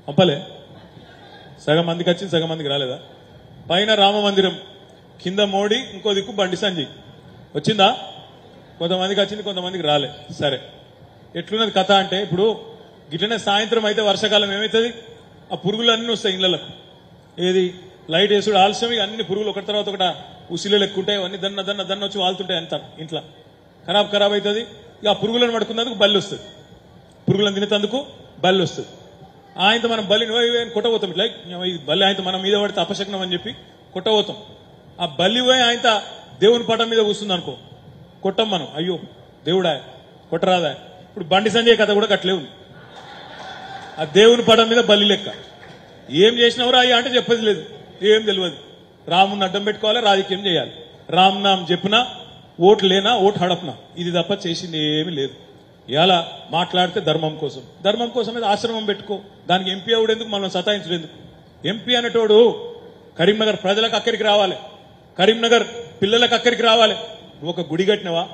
పంపలే. సగం మందికి వచ్చింది, సగం మందికి రాలేదా? పైన రామ మందిరం, కింద మోడీ, ఇంకో దిక్కు బండి సంజయ్. వచ్చిందా? కొంతమందికి వచ్చింది, కొంతమందికి రాలే. సరే, ఎట్లున్నది కథ అంటే, ఇప్పుడు గిట్లనే సాయంత్రం అయితే వర్షాకాలం ఏమవుతుంది, ఆ పురుగులు అన్నీ వస్తాయి ఇళ్లకు. ఏది లైట్ వేసుడు ఆలస్యం, అన్ని పురుగులు ఒకటి తర్వాత ఒకటి ఉసిలు ఎక్కుంటాయి, అవన్నీ దన్న దన్న దన్న వచ్చి వాళ్తుంటాయి. అంత ఇంట్లో ఖరాబ్ అవుతుంది. ఇక ఆ పురుగులను పడుకున్నందుకు బల్లి వస్తుంది, పురుగులను తినేందుకు బల్లి వస్తుంది. ఆయనతో మనం బల్లిని కొట్టబోతాం. ఇట్లా ఇది బల్లి ఆయనతో మనం మీద పడితే అపశకనం అని చెప్పి కొట్టబోతాం. ఆ బల్లి పోయి ఆయనతో దేవుని పటం మీద కూర్చుంది అనుకో, కొట్టం మనం. అయ్యో దేవుడా కొట్టరాదా? ఇప్పుడు బండి సంజయ్ కథ కూడా కట్లే ఉంది. ఆ దేవుని పటం మీద బల్లి లెక్క. ఏం చేసినవరా అయ్యా అంటే చెప్పేది లేదు, ఏం తెలియదు. రాముని అడ్డం పెట్టుకోవాలి, రాజకీయం చేయాలి. రామ్ నామ్ చెప్పినా, ఓటు లేనా, ఓటు హడపనా, ఇది తప్ప చేసింది ఏమీ లేదు. ఇలా మాట్లాడితే ధర్మం కోసం మీద ఆశ్రమం పెట్టుకో. దానికి ఎంపీ అవుడేందుకు, మనం సతాయించడేందుకు? ఎంపీ అనేటోడు కరీంనగర్ ప్రజలకు అక్కడికి రావాలి, కరీంనగర్ పిల్లలకు అక్కడికి రావాలి. నువ్వు ఒక గుడి కట్టినవా?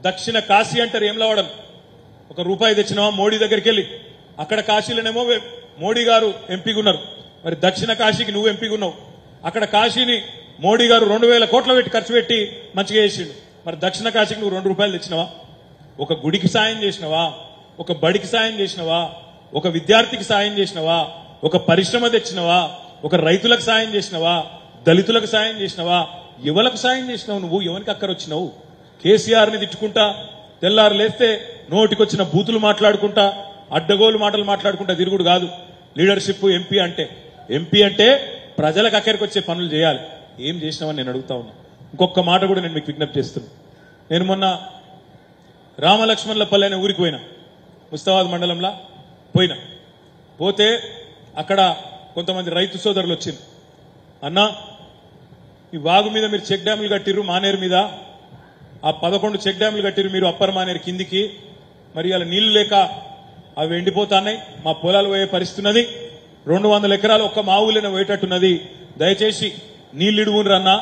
దక్షిణ కాశీ అంటారు ఏమలవాడని. ₹1 తెచ్చినవా మోడీ దగ్గరికి వెళ్ళి? అక్కడ కాశీలోనేమో మోడీ గారు ఎంపీగా ఉన్నారు, మరి దక్షిణ కాశీకి నువ్వు ఎంపీగా ఉన్నావు. అక్కడ కాశీని మోడీ గారు 2,000 కోట్లు పెట్టి ఖర్చు పెట్టి మంచిగా చేసిండు. మరి దక్షిణ కాశీకి నువ్వు ₹2 తెచ్చినవా? ఒక గుడికి సాయం చేసినవా? ఒక బడికి సాయం చేసినవా? ఒక విద్యార్థికి సాయం చేసినవా? ఒక పరిశ్రమ తెచ్చినవా? ఒక రైతులకు సాయం చేసినవా? దళితులకు సాయం చేసినవా? ఎవరికి సాయం చేసినావు? నువ్వు ఎవరికి అక్కరొచ్చినావు? కేసీఆర్ ని తిట్టుకుంటా, తెల్లారు లేస్తే నోటికొచ్చిన బూతులు మాట్లాడుకుంటా, అడ్డగోలు మాటలు మాట్లాడుకుంటా తిరుగుడు కాదు లీడర్షిప్. ఎంపీ అంటే ప్రజలకు అక్కడికి వచ్చే పనులు చేయాలి. ఏం చేసినావని నేను అడుగుతా ఉన్నా. ఇంకొక మాట కూడా నేను మీకు విజ్ఞప్తి చేస్తున్నా. నేను మొన్న రామలక్ష్మణులపల్లి అనే ఊరికి పోయినా, ముస్తాబాద్ మండలంలో పోతే అక్కడ కొంతమంది రైతు సోదరులు వచ్చింది. అన్నా, ఈ వాగు మీద మీరు చెక్ డ్యాములు కట్టిర్రు, మానేరు మీద ఆ 11 చెక్ డ్యాములు కట్టిర్రు మీరు, అప్పర్ మానేరు కిందికి. మరి అలా నీళ్లు లేక అవి ఎండిపోతున్నాయి, మా పొలాలు పోయే పరిస్థితి ఉన్నది. 200 ఎకరాలు ఒక్క మా ఊళ్ళోనే పోయేటట్టున్నది. దయచేసి నీళ్లు ఇడువునరన్నా,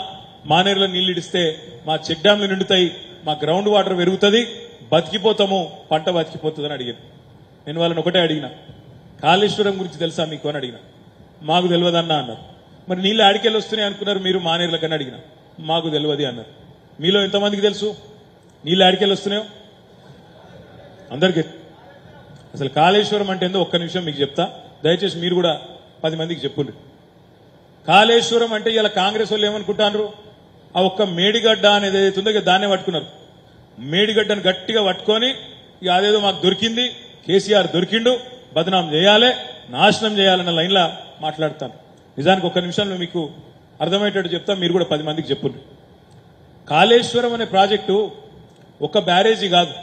మానేరులో నీళ్లు ఇడిస్తే మా చెక్ డ్యాములు నిండుతాయి, మా గ్రౌండ్ వాటర్ పెరుగుతుంది, బతికిపోతాము, పంట బతికిపోతుంది అని అడిగాను. నేను వాళ్ళని ఒకటే అడిగిన, కాళేశ్వరం గురించి తెలుసా మీకు అని అడిగిన. మాకు తెలియదన్నా అన్నారు. మరి నీళ్ళు ఆడికెళ్ళి వస్తున్నాయి అనుకున్నారు మీరు మానేరులకన్నా అడిగిన. మాకు తెలియదు అన్నారు. మీలో ఎంతమందికి తెలుసు నీళ్ళు ఆడికెళ్ళి వస్తున్నాయో? అందరికీ. అసలు కాళేశ్వరం అంటే ఏందో ఒక్క నిమిషం మీకు చెప్తా, దయచేసి మీరు కూడా 10 మందికి చెప్పుండ్రి. కాళేశ్వరం అంటే ఇలా కాంగ్రెస్ వాళ్ళు ఏమనుకుంటారు, ఆ ఒక్క మేడిగడ్డ అనేది ఏదైతుందో దాన్నే పట్టుకున్నారు. మేడిగడ్డను గట్టిగా పట్టుకొని ఇక అదేదో మాకు దొరికింది, కేసీఆర్ దొరికిండు, బదనాం చేయాలి, నాశనం చేయాలన్న లైన్లా మాట్లాడతాను. నిజానికి ఒక్క నిమిషంలో మీకు అర్థమయ్యేటట్టు చెప్తా, మీరు కూడా 10 మందికి చెప్పుండ్రి. కాళేశ్వరం అనే ప్రాజెక్టు ఒక బ్యారేజీ కాదు.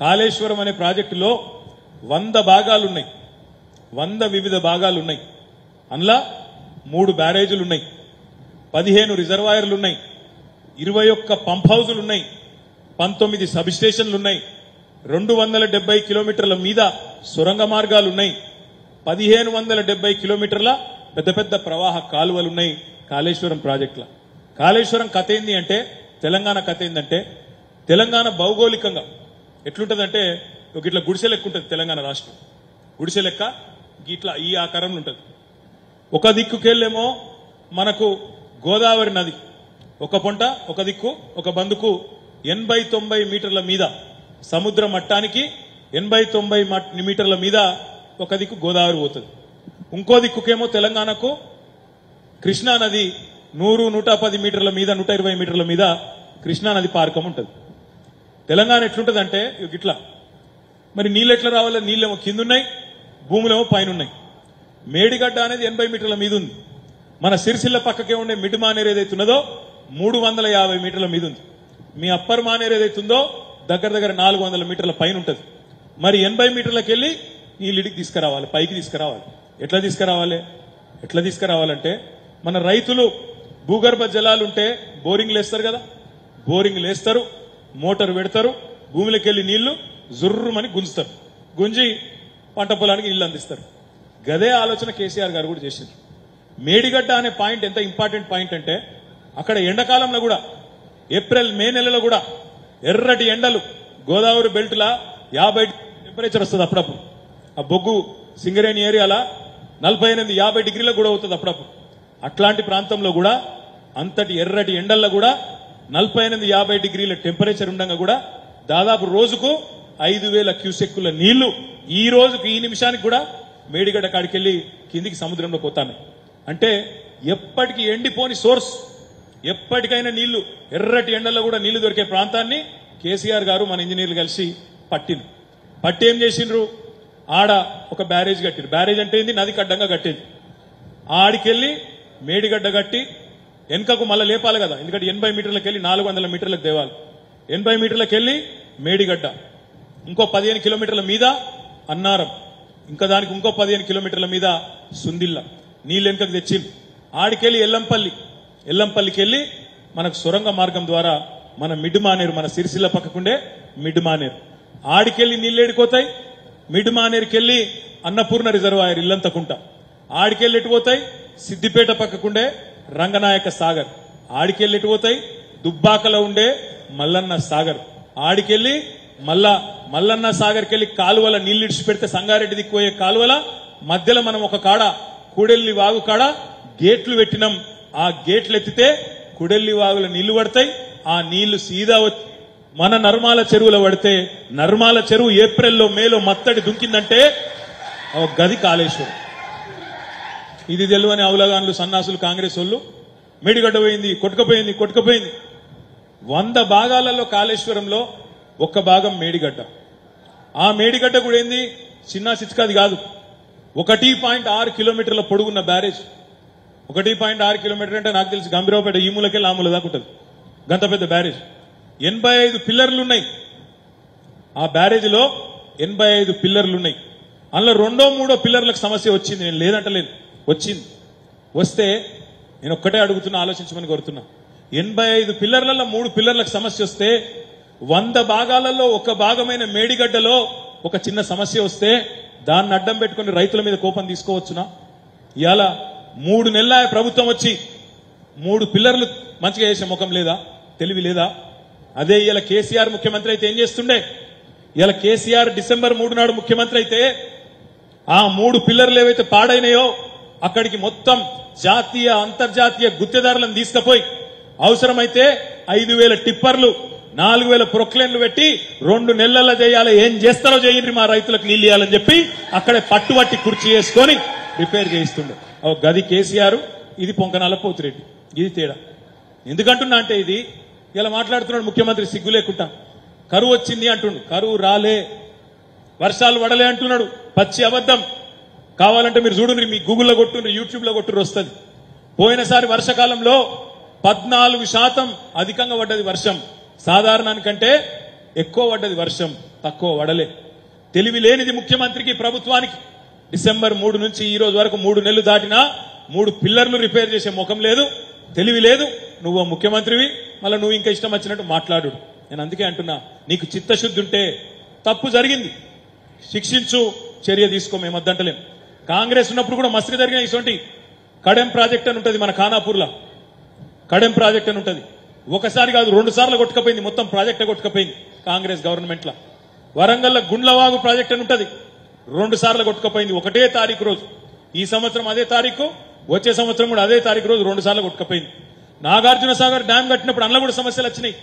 కాళేశ్వరం అనే ప్రాజెక్టులో 100 భాగాలున్నాయి, 100 వివిధ భాగాలున్నాయి. అందులో 3 బ్యారేజీలు ఉన్నాయి, 15 రిజర్వాయర్లు ఉన్నాయి, 21 పంప్ హౌజులు ఉన్నాయి, 19 సబ్ స్టేషన్లు ఉన్నాయి, 270 కిలోమీటర్ల మీద సొరంగ మార్గాలున్నాయి, 1570 కిలోమీటర్ల పెద్ద పెద్ద ప్రవాహ కాలువలున్నాయి కాళేశ్వరం ప్రాజెక్టులో. కాళేశ్వరం కథ ఏంది అంటే, తెలంగాణ కథ ఏందంటే, తెలంగాణ భౌగోళికంగా ఎట్లుంటదంటే ఇట్లా గుడిసె లెక్క ఉంటుంది తెలంగాణ రాష్ట్రం. గుడిసె లెక్క ఇట్లా ఈ ఆకారంలో ఉంటుంది. ఒక దిక్కుకెళ్ళేమో మనకు గోదావరి నది, ఒక పొంట ఒక దిక్కు, ఒక బందుకు 80-90 మీటర్ల మీద సముద్ర మట్టానికి 80-90 మీటర్ల మీద ఒక దిక్కు గోదావరి పోతుంది. ఇంకో దిక్కుకేమో తెలంగాణకు కృష్ణా నది 100-110 మీటర్ల మీద 120 మీటర్ల మీద కృష్ణా నది పార్కం ఉంటుంది. తెలంగాణ ఎట్లుంటదంటే ఇట్లా. మరి నీళ్ళు ఎట్లా రావాలి? నీళ్ళేమో కింద ఉన్నాయి, భూములేమో పైన ఉన్నాయి. మేడిగడ్డ అనేది 80 మీటర్ల మీద ఉంది. మన సిరిసిల్ల పక్కకే ఉండే మిడ్ మానేరు ఏదైతే ఉన్నదో 350 మీటర్ల మీద ఉంది. మీ అప్పర్ మానేరు ఏదైతుందో దగ్గర దగ్గర 400 మీటర్ల పైన ఉంటుంది. మరి 80 మీటర్లకు వెళ్ళి నీళ్ళు ఇడికి తీసుకురావాలి, పైకి తీసుకురావాలి. ఎట్లా తీసుకురావాలంటే మన రైతులు భూగర్భ జలాలు ఉంటే బోరింగ్లు వేస్తారు కదా, బోరింగ్లు వేస్తారు, మోటార్ పెడతారు, భూమిలోకి వెళ్ళి నీళ్లు జుర్రుమని గుంజుతారు, గుంజి పంట పొలానికి నీళ్లు అందిస్తారు. గదే ఆలోచన కేసీఆర్ గారు కూడా చేసింది. మేడిగడ్డ అనే పాయింట్ ఎంత ఇంపార్టెంట్ పాయింట్ అంటే అక్కడ ఎండాకాలంలో కూడా ఏప్రిల్ మే నెలలో కూడా ఎర్రటి ఎండలు, గోదావరి బెల్ట్లా 50 టెంపరేచర్ వస్తుంది అప్పుడప్పుడు. ఆ బొగ్గు సింగరేణి ఏరియాలా 48-50 డిగ్రీలకు కూడా అవుతుంది అప్పుడప్పుడు. అట్లాంటి ప్రాంతంలో కూడా అంతటి ఎర్రటి ఎండల్లో కూడా 48-50 డిగ్రీల టెంపరేచర్ ఉండగా కూడా దాదాపు రోజుకు 5000 క్యూసెక్కుల నీళ్లు ఈ రోజుకు ఈ నిమిషానికి కూడా మేడిగడ్డ కాడికెళ్లి కిందికి సముద్రంలో పోతాను. అంటే ఎప్పటికీ ఎండిపోని సోర్స్, ఎప్పటికైనా నీళ్లు ఎర్రటి ఎండల్లో కూడా నీళ్లు దొరికే ప్రాంతాన్ని కేసీఆర్ గారు మన ఇంజనీర్లు కలిసి పట్టి ఏం చేసిండ్రు? ఆడ ఒక బ్యారేజ్ కట్టిరు. బ్యారేజ్ అంటే ఏంది? నదికి అడ్డంగా కట్టేది. ఆడికెళ్లి మేడిగడ్డ కట్టి వెనుకకు మళ్ళీ లేపాలి కదా, ఎందుకంటే 80 మీటర్లకు వెళ్ళి 400 మీటర్లకు దేవాలి. 80 మీటర్లకు వెళ్ళి మేడిగడ్డ, ఇంకో 15 కిలోమీటర్ల మీద అన్నారం, ఇంకా దానికి ఇంకో 15 కిలోమీటర్ల మీద సుందిల్ల నీళ్ళు వెనుకకు తెచ్చింది. ఆడికెళ్ళి ఎల్లంపల్లికి వెళ్ళి మనకు సొరంగ మార్గం ద్వారా మన మిడ్ మానేరు, మన సిరిసిల్ల పక్కకుండే మిడ్ మానేరు, ఆడికెళ్ళి నీళ్ళు ఏడిపోతాయి. మిడ్ మానేరుకి వెళ్ళి అన్నపూర్ణ రిజర్వాయర్ ఇల్లంతకుంట, ఆడికెళ్ళి ఎటుపోతాయి సిద్దిపేట పక్కకుండే రంగనాయక సాగర్, ఆడికెళ్ళి ఎటుపోతాయి దుబ్బాకలో ఉండే మల్లన్న సాగర్, ఆడికెళ్ళి మల్లన్న సాగర్కి వెళ్ళి కాలువల నీళ్లు ఇడిచి పెడితే సంగారెడ్డి దిక్కుపోయే కాలువల మధ్యలో మనం ఒక కాడ కూడెల్లి వాగు కాడ గేట్లు పెట్టినాం. ఆ గేట్లు ఎత్తితే కుడెల్లి వాగుల నీళ్లు పడతాయి. ఆ నీళ్లు సీదా మన నర్మాల చెరువులో పడితే నర్మాల చెరువు ఏప్రిల్లో మేలో మత్తడి దుంకిందంటే గది కాళేశ్వరం. ఇది తెలియని అవులగాన్లు సన్నాసులు కాంగ్రెస్ వాళ్ళు మేడిగడ్డ పోయింది, కొట్టుకపోయింది. 100 భాగాలలో కాళేశ్వరంలో ఒక్క భాగం మేడిగడ్డ. ఆ మేడిగడ్డ కూడా ఏంది? చిన్న చిచ్కాది కాదు. 1.6 కిలోమీటర్ల పొడుగున్న బ్యారేజ్. 1.6 కిలోమీటర్ అంటే నాకు తెలిసి గంభీరావుపేట ఈ మూలకెళ్ళి ఆ మూల దాకా ఉంటుంది. గంత పెద్ద బ్యారేజ్. 85 పిల్లర్లు ఉన్నాయి ఆ బ్యారేజ్లో. 85 పిల్లర్లు ఉన్నాయి. అందులో 2-3 పిల్లర్లకు సమస్య వచ్చింది. నేను లేదంటలేదు, వచ్చింది. వస్తే నేను ఒక్కటే అడుగుతున్నా, ఆలోచించమని కోరుతున్నా. 85 పిల్లర్లలో 3 పిల్లర్లకు సమస్య వస్తే 100 భాగాలలో ఒక భాగమైన మేడిగడ్డలో ఒక చిన్న సమస్య వస్తే దాన్ని అడ్డం పెట్టుకుని రైతుల మీద కోపం తీసుకోవచ్చునా? ఇవాళ 3 నెలల ప్రభుత్వం వచ్చి 3 పిల్లర్లు మంచిగా చేసే ముఖం లేదా? తెలివి లేదా? అదే ఇవాళ కేసీఆర్ ముఖ్యమంత్రి అయితే ఏం చేస్తుండే? ఇవాళ కేసీఆర్ డిసెంబర్ 3 నాడు ముఖ్యమంత్రి అయితే ఆ 3 పిల్లర్లు ఏవైతే పాడైనాయో అక్కడికి మొత్తం జాతీయ అంతర్జాతీయ గుత్తేదారులను తీసుకుపోయి అవసరమైతే 5000 టిప్పర్లు 4000 ప్రొక్లైన్లు పెట్టి 2 నెలల్లో చేయాలి. ఏం చేస్తారో చేయండి, మా రైతులకు నీళ్ళు ఇవ్వాలని చెప్పి అక్కడే పట్టుబట్టి కుర్చీ వేసుకొని రిపేర్ చేయిస్తుండే. గది కేసీఆర్, ఇది పొంకనాల పోతిరెడ్డి. ఇది తేడా. ఎందుకంటున్నా అంటే ఇది ఇలా మాట్లాడుతున్నాడు ముఖ్యమంత్రి సిగ్గు లేకుండా. కరువు వచ్చింది అంటుండు, కరువు రాలే. వర్షాలు పడలే అంటున్నాడు, పచ్చి అబద్ధం. కావాలంటే మీరు చూడండి, మీ గూగుల్లో కొట్టుండ్రి, యూట్యూబ్లో కొట్టుండ్రి, వస్తుంది. పోయినసారి వర్షకాలంలో 14% అధికంగా పడ్డది వర్షం. సాధారణానికంటే ఎక్కువ పడ్డది వర్షం, తక్కువ పడలే. తెలివి లేనిది ముఖ్యమంత్రికి, ప్రభుత్వానికి. డిసెంబర్ 3 నుంచి ఈ రోజు వరకు 3 నెలలు దాటినా 3 పిల్లర్లు రిపేర్ చేసే ముఖం లేదు, తెలివి లేదు. నువ్వు ముఖ్యమంత్రివి, మళ్ళీ నువ్వు ఇంకా ఇష్టం వచ్చినట్టు మాట్లాడు. నేను అందుకే అంటున్నా, నీకు చిత్తశుద్ధి ఉంటే తప్పు జరిగింది, శిక్షించు, చర్య తీసుకో, మేము వద్దంటలేం. కాంగ్రెస్ ఉన్నప్పుడు కూడా మస్తు జరిగిన ఇటువంటి కడెం ప్రాజెక్ట్ అని ఉంటుంది మన ఖానాపూర్లో. కడెం ప్రాజెక్ట్ అని ఉంటుంది. ఒకసారి కాదు 2 సార్లు కొట్టుకపోయింది, మొత్తం ప్రాజెక్టే కొట్టుకపోయింది కాంగ్రెస్ గవర్నమెంట్ లో. వరంగల్ గుండ్లవాగు ప్రాజెక్ట్ అని ఉంటుంది, 2 సార్లు కొట్టుకపోయింది ఒకటే తారీఖు రోజు. ఈ సంవత్సరం అదే తారీఖు, వచ్చే సంవత్సరం కూడా అదే తారీఖు రోజు 2 సార్లు కొట్టుకపోయింది. నాగార్జున సాగర్ డ్యాం కట్టినప్పుడు అందులో కూడా సమస్యలు వచ్చినాయి.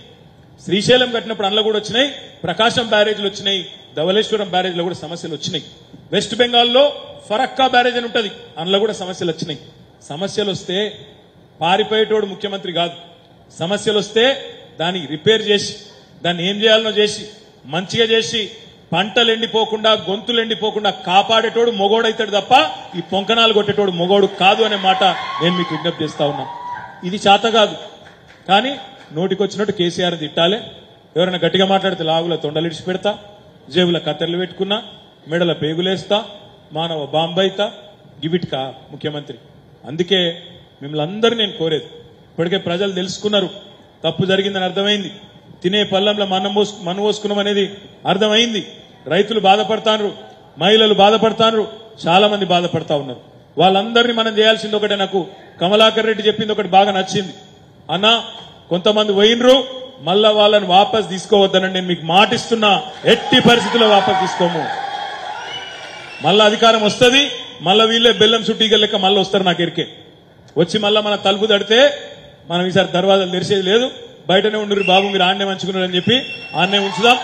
శ్రీశైలం కట్టినప్పుడు అందులో కూడా వచ్చినాయి, ప్రకాశం బ్యారేజ్లు వచ్చినాయి, ధవళేశ్వరం బ్యారేజ్లో కూడా సమస్యలు వచ్చినాయి. వెస్ట్ బెంగాల్లో ఫరక్కా బ్యారేజ్ అని ఉంటుంది, అందులో కూడా సమస్యలు వచ్చినాయి. సమస్యలు వస్తే పారిపోయేటోడు ముఖ్యమంత్రి కాదు. సమస్యలు వస్తే దాన్ని రిపేర్ చేసి దాన్ని ఏం చేయాలనో చేసి మంచిగా చేసి పంటలు ఎండిపోకుండా గొంతులు ఎండిపోకుండా కాపాడేటోడు మొగోడైతాడు తప్ప ఈ పొంకనాలు కొట్టేటోడు మొగోడు కాదు అనే మాట నేను మీకు విజ్ఞప్తి చేస్తా ఉన్నా. ఇది చేత కాదు కానీ నోటికొచ్చినట్టు కేసీఆర్ తిట్టాలి. ఎవరైనా గట్టిగా మాట్లాడితే లాగుల తొండలిడిచి పెడతా, జేబుల కత్తెరలు పెట్టుకున్నా, మెడల పేగులేస్తా, మానవ బాంబైతా, గివిట్కా ముఖ్యమంత్రి. అందుకే మిమ్మల్ని అందరూ నేను కోరేది, ఇప్పటికే ప్రజలు తెలుసుకున్నారు, తప్పు జరిగిందని అర్థమైంది, తినే పళ్ళంలో మన్ను పోసుకున్నాం అనేది అర్థమైంది. రైతులు బాధపడతారు, మహిళలు బాధపడతారు, చాలా మంది బాధపడతా ఉన్నారు. వాళ్ళందరినీ మనం చేయాల్సింది ఒకటే. నాకు కమలాకర్ రెడ్డి చెప్పింది ఒకటి బాగా నచ్చింది. అన్నా కొంతమంది పోయినరు, మళ్ళా వాళ్ళని వాపస్ తీసుకోవద్దని నేను మీకు మాటిస్తున్నా. ఎట్టి పరిస్థితుల్లో వాపస్ తీసుకోము. మళ్ళా అధికారం వస్తుంది, మళ్ళా వీళ్ళే బెల్లం చుట్టీగ లెక్క మళ్ళీ వస్తారు. నాకు ఎరికే వచ్చి మళ్ళా మన తలుపు తడితే మనం ఈసారి దర్వాజాలు తెరిచేది లేదు. బయటనే ఉండు బాబు, మీరు ఆన్నే మంచుకున్నారని చెప్పి ఆన్నే ఉంచుదాం.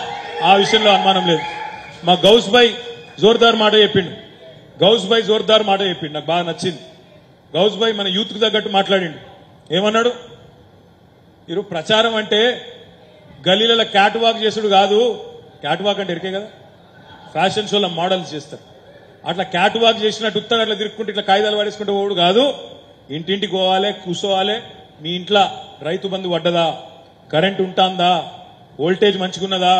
ఆ విషయంలో అనుమానం లేదు. మా గౌస్ భాయ్ జోర్దార్ మాట చెప్పిండు. గౌస్ భాయ్ జోర్దార్ మాట చెప్పిండు, నాకు బాగా నచ్చింది. గౌస్ భాయ్ మన యూత్ కు తగ్గట్టు మాట్లాడిండు. ఏమన్నాడు? మీరు ప్రచారం అంటే గలీలలో క్యాట్ వాక్ చేసుడు కాదు. క్యాట్ వాక్ అంటే ఎరికే కదా, ఫ్యాషన్ షోలో మోడల్స్ చేస్తారు. అట్లా క్యాట్ వాక్ చేసినట్టు ఉత్తగా అట్లా తిరుక్కుంటే ఇట్లా కాగితాలు పడేసుకుంటే ఓడు కాదు. ఇంటింటికి పోవాలి, కూర్చోవాలి. మీ ఇంట్లో రైతు బంధు పడ్డదా, కరెంటు ఉంటుందా, వోల్టేజ్ మంచిగున్నదా,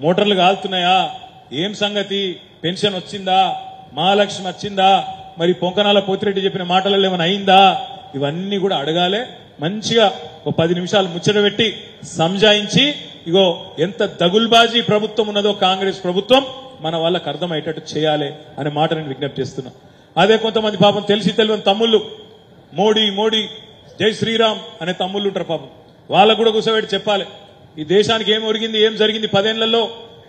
మోటార్లు కాలుతున్నాయా, ఏం సంగతి, పెన్షన్ వచ్చిందా, మహాలక్ష్మి వచ్చిందా, మరి పొంకనాల పోతిరెడ్డి చెప్పిన మాటలలో ఏమైనా అయిందా, ఇవన్నీ కూడా అడగాలి. మంచిగా ఓ 10 నిమిషాలు ముచ్చట పెట్టి సంజాయించి, ఇగో ఎంత దగుల్బాజీ ప్రభుత్వం ఉన్నదో కాంగ్రెస్ ప్రభుత్వం, మన వాళ్ళకి అర్థమయ్యేటట్టు చేయాలి అనే మాట నేను విజ్ఞప్తి చేస్తున్నా. అదే కొంతమంది పాపం తెలిసి తెలియని తమ్ముళ్ళు, మోడీ మోడీ జై శ్రీరామ్ అనే తమ్ముళ్ళు ఉంటారు పాపం. వాళ్ళకు కూడా కూర్చోబెట్టి చెప్పాలి, ఈ దేశానికి ఏం ఒరిగింది, ఏం జరిగింది 10 ఏళ్లలో.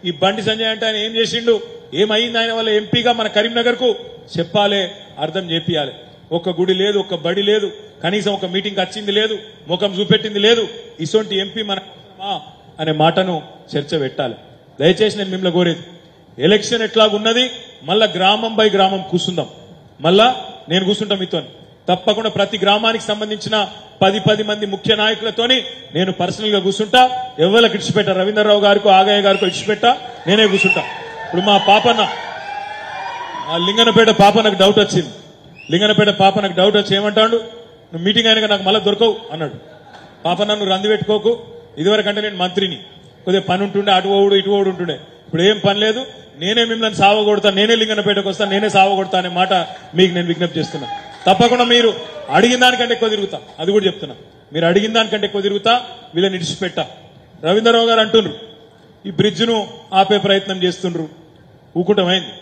ఈ బండి సంజయ్ అంటే ఆయన ఏం చేసిండు, ఏమైంది ఆయన వల్ల ఎంపీగా మన కరీంనగర్ కు చెప్పాలి, అర్థం చేపియాలి. ఒక్క గుడి లేదు, ఒక్క బడి లేదు, కనీసం ఒక మీటింగ్ వచ్చింది లేదు, ముఖం చూపెట్టింది లేదు. ఇసొంటి ఎంపీ మన అనే మాటను చర్చ పెట్టాలి. దయచేసి నేను మిమ్మల్ని కోరేది, ఎలక్షన్ ఎట్లాగున్నది, మళ్ళా గ్రామం బై గ్రామం కూర్చుందాం. మళ్ళా నేను కూర్చుంటాం మీతో. తప్పకుండా ప్రతి గ్రామానికి సంబంధించిన 10 మంది ముఖ్య నాయకులతోని నేను పర్సనల్ గా కూర్చుంటా. ఎవరికి ఇడిచిపెట్టా, రవీంద్రరావు గారికో ఆగయ్య గారికో ఇడిచిపెట్టా, నేనే కూర్చుంటా. ఇప్పుడు మా పాపన్న, లింగనపేట పాప నాకు డౌట్ వచ్చింది. లింగనపేట పాప నాకు డౌట్ వచ్చి ఏమంటాడు, నువ్వు మీటింగ్ అయినాక నాకు మళ్ళీ దొరకవు అన్నాడు. పాప నన్ను రంది పెట్టుకోకు, ఇదివరకంటే నేను మంత్రిని, కొద్దిగా పని ఉంటుండే, అటు ఓడు ఇటు ఓడు ఉంటుండే. ఇప్పుడు ఏం పని లేదు, నేనే మిమ్మల్ని సావగొడతా, నేనే లింగనపేటకు వస్తా, నేనే సావగొడతా అనే మాట మీకు నేను విజ్ఞప్తి చేస్తున్నా. తప్పకుండా మీరు అడిగిన దానికంటే ఎక్కువ తిరుగుతా, అది కూడా చెప్తున్నా. మీరు అడిగిన దానికంటే ఎక్కువ తిరుగుతా, వీళ్ళని ఇడిచిపెట్టా. రవీంద్రరావు గారు అంటుండ్రు ఈ బ్రిడ్జ్ను ఆపే ప్రయత్నం చేస్తుండ్రు, ఊకుంటమైంది.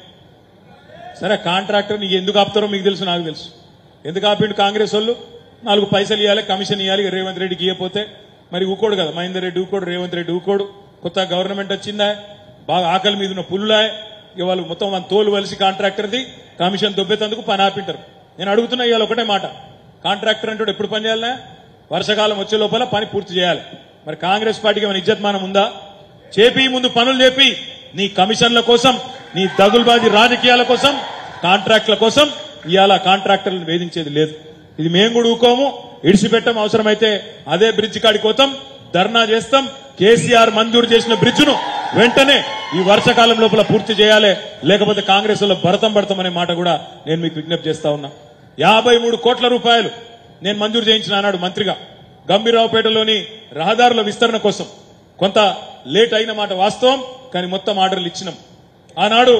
సరే కాంట్రాక్టర్ నీకు ఎందుకు ఆపుతారో మీకు తెలుసు, నాకు తెలుసు. ఎందుకు ఆపిండు కాంగ్రెస్ వాళ్ళు, 4 పైసలు ఇవ్వాలి, కమిషన్ ఇవ్వాలి. రేవంత్ రెడ్డికి ఇవ్వకపోతే మరి ఊకోడు కదా, మహేందర్ రెడ్డి ఊకోడు, రేవంత్ రెడ్డి ఊకోడు. కొత్త గవర్నమెంట్ వచ్చిందా, బాగా ఆకలి మీద ఉన్న పుల్లులా, ఇక వాళ్ళు మొత్తం మన తోలు వలిసి కాంట్రాక్టర్ది కమిషన్ దొబ్బేతందుకు పని ఆపింటారు. నేను అడుగుతున్నా ఇవాళ ఒకటే మాట, కాంట్రాక్టర్ అంటే ఎప్పుడు పని చేయాలనే, వర్షాకాలం వచ్చే లోపల పని పూర్తి చేయాలి. మరి కాంగ్రెస్ పార్టీకి ఏమైనా ఇజ్జత్మానం ఉందా? చేపి ముందు పనులు చేపి, నీ కమిషన్ల కోసం, నీ దగుల్బాజీ రాజకీయాల కోసం, కాంట్రాక్టుల కోసం ఇవాళ కాంట్రాక్టర్లను వేధించేది లేదు. ఇది మేము కూడా ఊకోము, ఇడిచిపెట్టం. అవసరమైతే అదే బ్రిడ్జ్ కాడికి పోతాం, ధర్నా చేస్తాం. కేసీఆర్ మంజూరు చేసిన బ్రిడ్జ్ను వెంటనే ఈ వర్షాకాలం లోపల పూర్తి చేయాలి, లేకపోతే కాంగ్రెస్ లో భరతం పడతామనే మాట కూడా నేను మీకు విజ్ఞప్తి చేస్తా ఉన్నా. 53 కోట్ల రూపాయలు నేను మంజూరు చేయించిన ఆనాడు మంత్రిగా గంభీరావుపేటలోని రహదారుల విస్తరణ కోసం. కొంత లేట్ అయిన మాట వాస్తవం, కానీ మొత్తం ఆర్డర్లు ఇచ్చినాం. ఆనాడు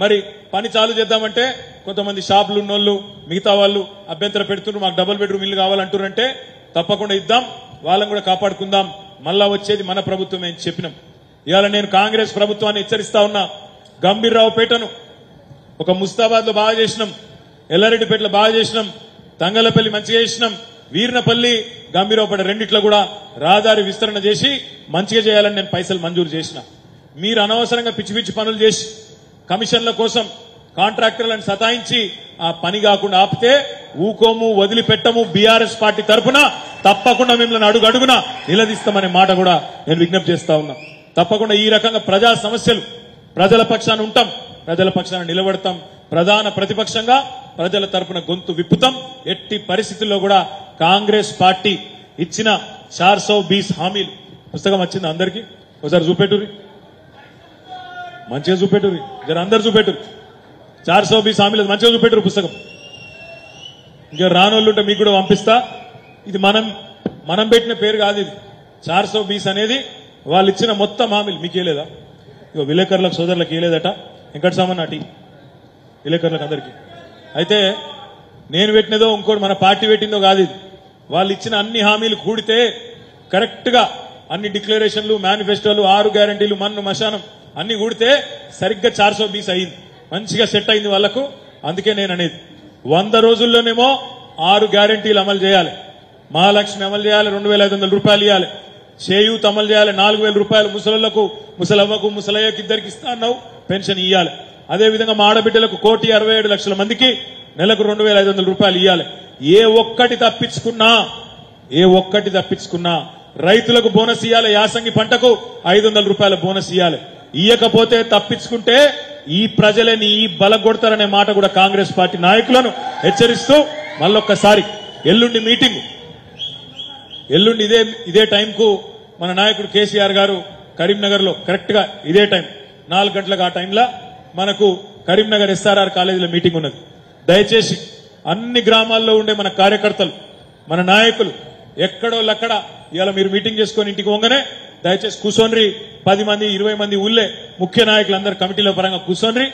మరి పని చాలు చేద్దామంటే కొంతమంది షాపులు ఉన్నోళ్ళు, మిగతా వాళ్ళు అభ్యంతరం పెడుతున్నారు, మాకు డబుల్ బెడ్రూమ్ ఇల్లు కావాలంటారంటే తప్పకుండా ఇద్దాం, వాళ్ళని కూడా కాపాడుకుందాం, మళ్ళా వచ్చేది మన ప్రభుత్వమే అని చెప్పినాం. ఇవాళ నేను కాంగ్రెస్ ప్రభుత్వాన్ని హెచ్చరిస్తా ఉన్నా, గంభీరావుపేటను ఒక ముస్తాబాద్ లో బాగా చేసినాం, ఎల్లారెడ్డిపేటలో బాగా చేసినాం, తంగలపల్లి మంచిగా చేసినాం, వీర్నపల్లి గంభీరావుపేట రెండిట్లో కూడా రహదారి విస్తరణ చేసి మంచిగా చేయాలని నేను పైసలు మంజూరు చేసిన. మీరు అనవసరంగా పిచ్చి పిచ్చి పనులు చేసి కమిషన్ల కోసం కాంట్రాక్టర్లను సతాయించి ఆ పని కాకుండా ఆపితే ఊకోము, వదిలిపెట్టము. బీఆర్ఎస్ పార్టీ తరఫున తప్పకుండా మిమ్మల్ని అడుగడుగున నిలదీస్తామనే మాట కూడా నేను విజ్ఞప్తి చేస్తా ఉన్నా. తప్పకుండా ఈ రకంగా ప్రజా సమస్యలు ప్రజల పక్షాన ఉంటాం, ప్రజల పక్షాన నిలబడతాం. ప్రధాన ప్రతిపక్షంగా ప్రజల తరపున గొంతు విప్పుతాం. ఎట్టి పరిస్థితుల్లో కూడా కాంగ్రెస్ పార్టీ ఇచ్చిన 420 హామీలు పుస్తకం వచ్చింది అందరికీ, ఒకసారి చూపెట్టుర్రి, మంచిగా చూపెట్టుర్రి, జర అందరు చూపెట్టుర్రి. 420 హామీలు మంచిగా చూపెట్టుర్రి పుస్తకం. ఇంకా రానోళ్ళు ఉంటే మీకు కూడా పంపిస్తా. ఇది మనం పెట్టిన పేరు కాదు, ఇది 420 అనేది వాళ్ళు ఇచ్చిన మొత్తం హామీలు. మీకు ఏలేదా? ఇక విలేకరులకు సోదరులకు ఏలేదట, వెంకటసామన్న అటి విలేకరులకు అందరికీ. అయితే నేను పెట్టినదో ఇంకోటి మన పార్టీ పెట్టిందో కాదు, ఇది వాళ్ళు ఇచ్చిన అన్ని హామీలు కూడితే కరెక్ట్ గా అన్ని డిక్లరేషన్లు, మేనిఫెస్టోలు, 6 గ్యారంటీలు, మన్ను మశానం అన్ని కూడితే సరిగ్గా 420 అయింది, మంచిగా సెట్ అయింది వాళ్లకు. అందుకే నేను అనేది 100 రోజుల్లోనేమో 6 గ్యారంటీలు అమలు చేయాలి. మహాలక్ష్మి అమలు చేయాలి, 2500 రూపాయలు ఇవ్వాలి. చేయూత్ అమలు చేయాలి, 4000 రూపాయలు ముసలులకు, ముసలవ్వకు, ముసలయ్యకు ఇద్దరికి ఇస్తా అన్నావు, పెన్షన్ ఇవ్వాలి. అదేవిధంగా మా ఆడబిడ్డలకు 1,67,00,000 మందికి నెలకు 2500 రూపాయలు ఇవ్వాలి. ఏ ఒక్కటి తప్పించుకున్నా రైతులకు బోనస్ ఇవ్వాలి, యాసంగి పంటకు 500 రూపాయల బోనస్ ఇవ్వాలి. ఇయ్యకపోతే తప్పించుకుంటే ఈ ప్రజలని ఈ బలగొడతారనే మాట కూడా కాంగ్రెస్ పార్టీ నాయకులను హెచ్చరిస్తూ మళ్ళొక్కసారి ఎల్లుండి మీటింగ్, ఎల్లుండి ఇదే టైంకు మన నాయకుడు కేసీఆర్ గారు కరీంనగర్ లో కరెక్ట్ గా ఇదే టైం 4 గంటలకు ఆ టైంలో మనకు కరీంనగర్ SRR కాలేజీలో మీటింగ్ ఉన్నది. దయచేసి అన్ని గ్రామాల్లో ఉండే మన కార్యకర్తలు, మన నాయకులు ఎక్కడోళ్ళక్కడ ఇవాళ మీరు మీటింగ్ చేసుకుని ఇంటికి పోగానే దయచేసి కూర్చోండ్రి. 10 మంది 20 మంది ఊళ్ళే ముఖ్య నాయకులు అందరు కమిటీల పరంగా కూర్చోండ్రి.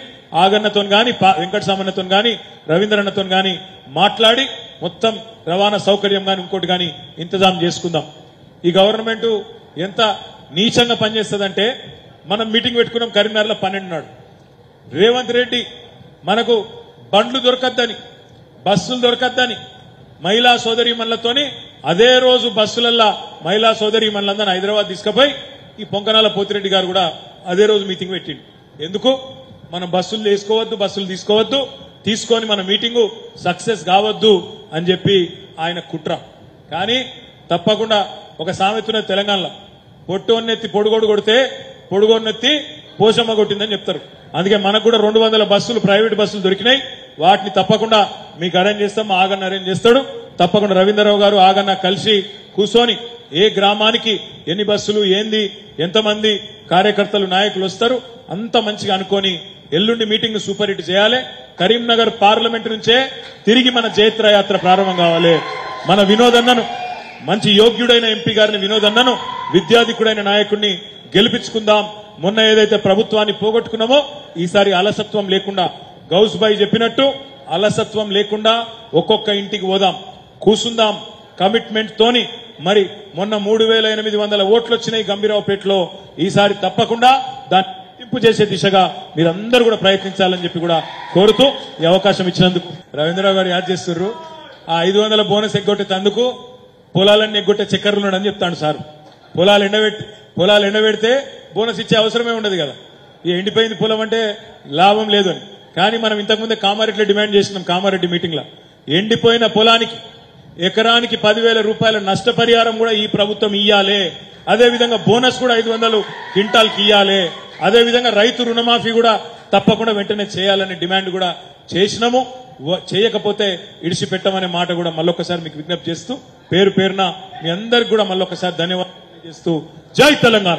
ఆగన్నతో గాని, వెంకటసామన్నతో గాని, రవీంద్రన్నతో గాని మాట్లాడి మొత్తం రవాణా సౌకర్యం గాని ఇంకోటి గాని ఇంతజాం చేసుకుందాం. ఈ గవర్నమెంట్ ఎంత నీచంగా పనిచేస్తుందంటే, మనం మీటింగ్ పెట్టుకున్నాం కరీంనగర్లో 12 నాడు. రేవంత్ రెడ్డి మనకు బండ్లు దొరకద్దని, బస్సులు దొరకద్దని మహిళా సోదరీమణులతోని అదే రోజు బస్సులల్లా మహిళా సోదరీమణులందరినీ హైదరాబాద్ తీసుకుపోయి ఈ పొంకనాల పోతిరెడ్డి గారు కూడా అదే రోజు మీటింగ్ పెట్టిండు. ఎందుకు? మనం బస్సులు తీసుకోవద్దు, తీసుకొని మన మీటింగు సక్సెస్ కావద్దు అని చెప్పి ఆయన కుట్ర. కానీ తప్పకుండా ఒక సామెత తెలంగాణలో, పొట్టోన్నెత్తి పొడుగోడు కొడితే పొడుగోన్నెత్తి పోషమ్మ కొట్టిందని చెప్తారు. అందుకే మనకు కూడా 200 బస్సులు, ప్రైవేట్ బస్సులు దొరికినాయి. వాటిని తప్పకుండా మీకు అరేంజ్ చేస్తాం, ఆగన్న అరేంజ్ చేస్తాడు. తప్పకుండా రవీంద్రరావు గారు ఆగన్న కలిసి కూర్చొని ఏ గ్రామానికి ఎన్ని బస్సులు, ఏంది, ఎంతమంది కార్యకర్తలు, నాయకులు వస్తారు అంత మంచిగా అనుకొని ఎల్లుండి మీటింగ్ సూపర్ హిట్ చేయాలి. కరీంనగర్ పార్లమెంట్ నుంచే తిరిగి మన జైత్రయాత్ర ప్రారంభం కావాలి. మన వినోదన్నను, మంచి యోగ్యుడైన ఎంపీ గారిని, వినోదన్నను విద్యాధికుడైన నాయకుడిని గెలిపించుకుందాం. మొన్న ఏదైతే ప్రభుత్వాన్ని పోగొట్టుకున్నామో ఈసారి అలసత్వం లేకుండా, గౌస్ భాయ్ చెప్పినట్టు అలసత్వం లేకుండా ఒక్కొక్క ఇంటికి పోదాం, కూసుందాం కమిట్మెంట్ తోని. మరి మొన్న 3800 ఓట్లు వచ్చినాయి గంభీరావుపేటలో. ఈసారి తప్పకుండా దాన్ని రెట్టింపు చేసే దిశగా మీరందరూ కూడా ప్రయత్నించాలని చెప్పి కూడా కోరుతూ ఈ అవకాశం ఇచ్చినందుకు రవీంద్రరావు గారు యాద్ చేస్తున్నారు. ఆ 500 బోనస్ ఎగ్గొట్టేందుకు పొలాలన్నీ ఎగ్గొట్టే చక్కెరలు అని చెప్తాడు సార్. పొలాలు ఎండబెడితే బోనస్ ఇచ్చే అవసరమే ఉండదు కదా. ఈ ఎండిపోయింది పొలం అంటే లాభం లేదు అని. కానీ మనం ఇంతకుముందే కామారెడ్డిలో డిమాండ్ చేసినాం, కామారెడ్డి మీటింగ్ లో ఎండిపోయిన పొలానికి ఎకరానికి 10,000 రూపాయల నష్టపరిహారం కూడా ఈ ప్రభుత్వం ఇయ్యాలి. అదేవిధంగా బోనస్ కూడా 500 క్వింటాల్కి ఇయ్యాలి. అదేవిధంగా రైతు రుణమాఫీ కూడా తప్పకుండా వెంటనే చేయాలనే డిమాండ్ కూడా చేసినాము. చేయకపోతే ఇడిచిపెట్టమనే మాట కూడా మళ్ళొకసారి మీకు విజ్ఞప్తి చేస్తూ, పేరున మీ అందరికి కూడా మళ్ళొకసారి ధన్యవాదాలు చేస్తూ, జై తెలంగాణ.